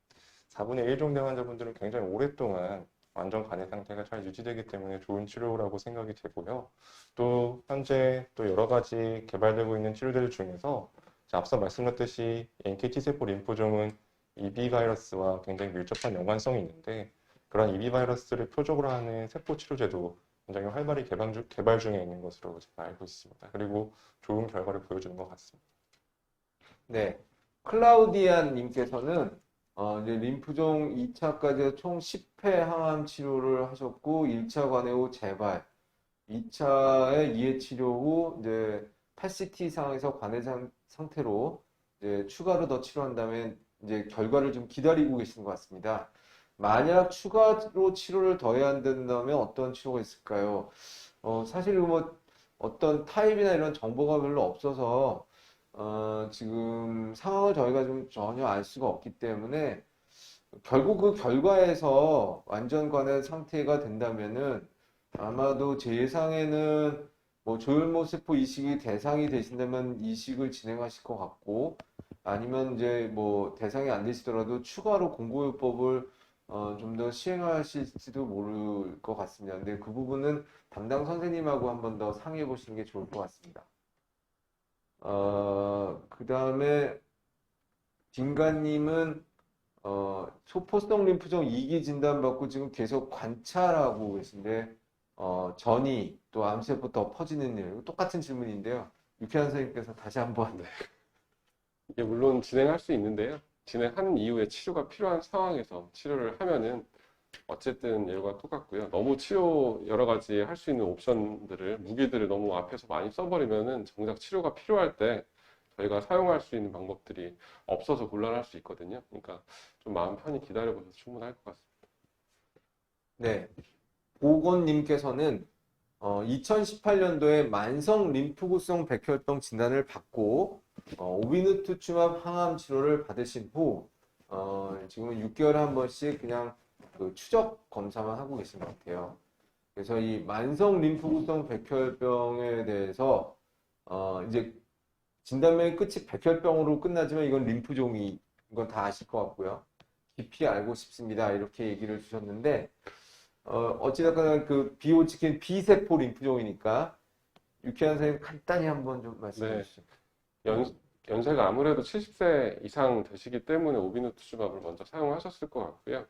4분의 1 정도의 환자분들은 굉장히 오랫동안 완전 간의 상태가 잘 유지되기 때문에 좋은 치료라고 생각이 되고요. 또 현재 또 여러 가지 개발되고 있는 치료들 중에서 앞서 말씀드렸듯이 NKT 세포 림프종은 EB 바이러스와 굉장히 밀접한 연관성이 있는데 그런 EB 바이러스를 표적으로 하는 세포 치료제도 굉장히 활발히 개발 중에 있는 것으로 제가 알고 있습니다. 그리고 좋은 결과를 보여주는 것 같습니다. 네, 클라우디안 님께서는 이제 림프종 2차까지 총 10회 항암 치료를 하셨고 1차 관해 후 재발, 2차의 이해 치료 후 이제 PET 상황에서 관해 상태로 이제 추가로 더 치료한 다음에 이제 결과를 좀 기다리고 계시는 것 같습니다. 만약 추가로 치료를 더 해야 된다면 어떤 치료가 있을까요? 사실 뭐 어떤 타입이나 이런 정보가 별로 없어서 지금 상황을 저희가 좀 전혀 알 수가 없기 때문에 결국 그 결과에서 완전 관해 상태가 된다면은 아마도 제 예상에는 뭐 조혈모세포 이식이 대상이 되신다면 이식을 진행하실 것 같고 아니면 이제 뭐 대상이 안 되시더라도 추가로 공고요법을 좀 더 시행하실지도 모를 것 같습니다. 근데 그 부분은 담당 선생님하고 한번 더 상의해 보시는 게 좋을 것 같습니다. 그 다음에 딩가님은 소포성 림프종 2기 진단받고 지금 계속 관찰하고 계신데 전이 또 암세포 더 퍼지는 일 똑같은 질문인데요. 유쾌한 선생님께서 다시 한번 이게 물론 진행할 수 있는데요. 진행한 이후에 치료가 필요한 상황에서 치료를 하면은 어쨌든 얘가 똑같고요. 너무 치료 여러 가지 할 수 있는 옵션들을 무기들을 너무 앞에서 많이 써버리면은 정작 치료가 필요할 때 저희가 사용할 수 있는 방법들이 없어서 곤란할 수 있거든요. 그러니까 좀 마음 편히 기다려보셔도 충분할 것 같습니다. 네. 보건님께서는 2018년도에 만성 림프구성 백혈병 진단을 받고 오비누투츠맙 항암 치료를 받으신 후 지금은 6개월에 한 번씩 그냥 그 추적 검사만 하고 계신 것 같아요. 그래서 이 만성 림프구성 백혈병에 대해서 이제 진단명의 끝이 백혈병으로 끝나지만 이건 림프종이 이건 다 아실 것 같고요. 깊이 알고 싶습니다. 이렇게 얘기를 주셨는데 어찌됐거나 그 비호치킨 B세포 림프종이니까 유쾌한 선생님 간단히 한번 좀 말씀해 네. 주시죠. 연세가 아무래도 70세 이상 되시기 때문에 오비누투즈맙을 먼저 사용하셨을 것 같고요.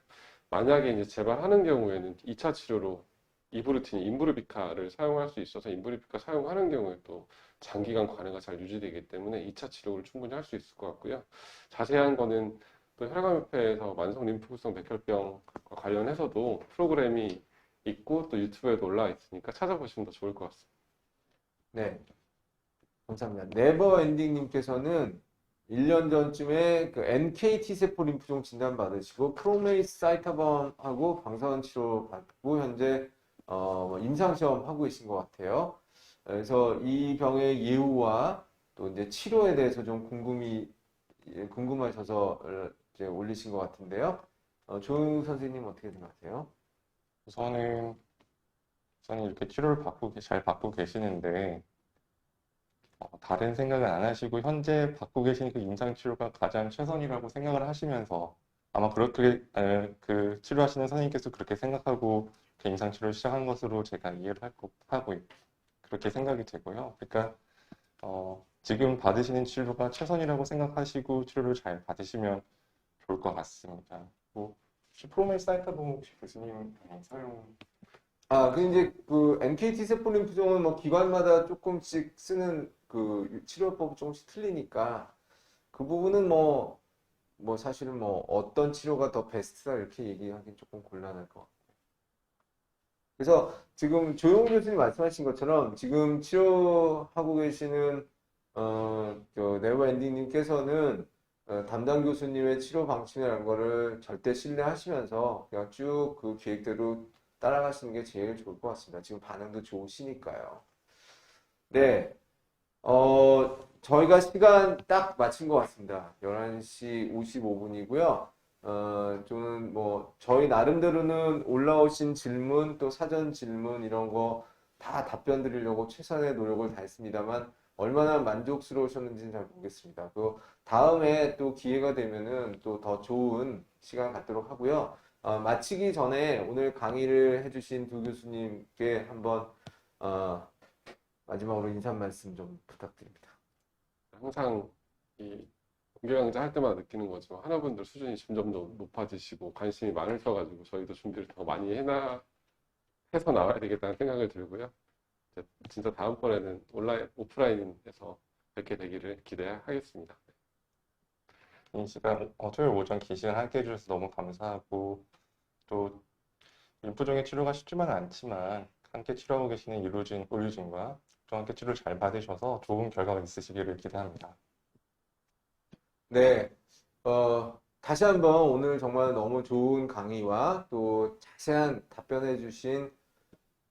만약에 이제 재발하는 경우에는 2차 치료로 이브루틴, 인브루비카를 사용할 수 있어서 인브루비카 사용하는 경우에 또 장기간 관해가 잘 유지되기 때문에 2차 치료를 충분히 할 수 있을 것 같고요. 자세한 거는 또 혈액암협회에서 만성 림프구성 백혈병과 관련해서도 프로그램이 있고 또 유튜브에도 올라와 있으니까 찾아보시면 더 좋을 것 같습니다. 네, 감사합니다. 네버엔딩님께서는 1년 전쯤에 그 NK T세포 림프종 진단 받으시고 프로메이스 사이타범하고 방사선 치료 받고 현재 임상시험 하고 계신 것 같아요. 그래서 이 병의 예후와 또 이제 치료에 대해서 좀 궁금하셔서 이제 올리신 것 같은데요. 조은우 선생님 어떻게 생각하세요? 우선은 이렇게 치료를 잘 받고 계시는데 다른 생각은 안 하시고 현재 받고 계신 그 임상 치료가 가장 최선이라고 생각을 하시면서 아마 그렇게 그 치료하시는 선생님께서 그렇게 생각하고 그 임상 치료를 시작한 것으로 제가 이해를 하고 그렇게 생각이 되고요. 그러니까 지금 받으시는 치료가 최선이라고 생각하시고 치료를 잘 받으시면 좋을 것 같습니다. 뭐 혹시 프로멜사이타본 혹시 교수님 사용 그 이제 그 NKT 세포 림프종은 뭐 기관마다 조금씩 쓰는 그 치료법이 조금씩 틀리니까 그 부분은 뭐 사실은 뭐 어떤 치료가 더 베스트다 이렇게 얘기하기는 조금 곤란할 것 같아요. 그래서 지금 조용 교수님 말씀하신 것처럼 지금 치료하고 계시는 그 네버엔딩님께서는 담당 교수님의 치료 방침이라는 거를 절대 신뢰하시면서 그냥 쭉 그 계획대로 따라가시는 게 제일 좋을 것 같습니다. 지금 반응도 좋으시니까요. 네, 저희가 시간 딱 맞춘 것 같습니다. 11시 55분이고요. 저는 뭐, 저희 나름대로는 올라오신 질문, 또 사전 질문, 이런 거 다 답변 드리려고 최선의 노력을 다했습니다만, 얼마나 만족스러우셨는지는 잘 모르겠습니다. 그 다음에 또 기회가 되면은 또 더 좋은 시간 갖도록 하고요. 마치기 전에 오늘 강의를 해주신 두 교수님께 한번, 마지막으로 인사 말씀 좀 부탁드립니다. 항상 이 공개 강좌 할 때마다 느끼는 거죠. 하나분들 수준이 점점 더 높아지시고 관심이 많으셔가지고 저희도 준비를 더 많이 해서 나와야 되겠다는 생각을 들고요. 진짜 다음번에는 오프라인에서 뵙게 되기를 기대하겠습니다. 이 시간 토요일 오전 긴 시간 함께 해주셔서 너무 감사하고 또 림프종의 치료가 쉽지만은 않지만 함께 치료하고 계시는 의료진과 또 함께 치료를 잘 받으셔서 좋은 결과가 있으시기를 기대합니다. 네, 다시 한번 오늘 정말 너무 좋은 강의와 또 자세한 답변해 주신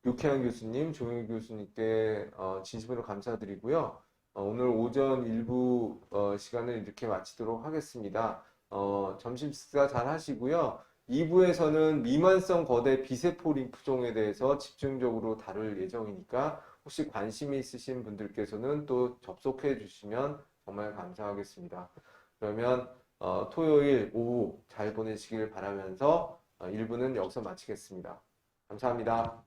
유쾌한 교수님, 조용희 교수님께 진심으로 감사드리고요. 오늘 오전 일부 시간을 이렇게 마치도록 하겠습니다. 점심 식사 잘 하시고요. 2부에서는 미만성 거대 비세포 림프종에 대해서 집중적으로 다룰 예정이니까 혹시 관심이 있으신 분들께서는 또 접속해 주시면 정말 감사하겠습니다. 그러면 토요일 오후 잘 보내시길 바라면서 1부는 여기서 마치겠습니다. 감사합니다.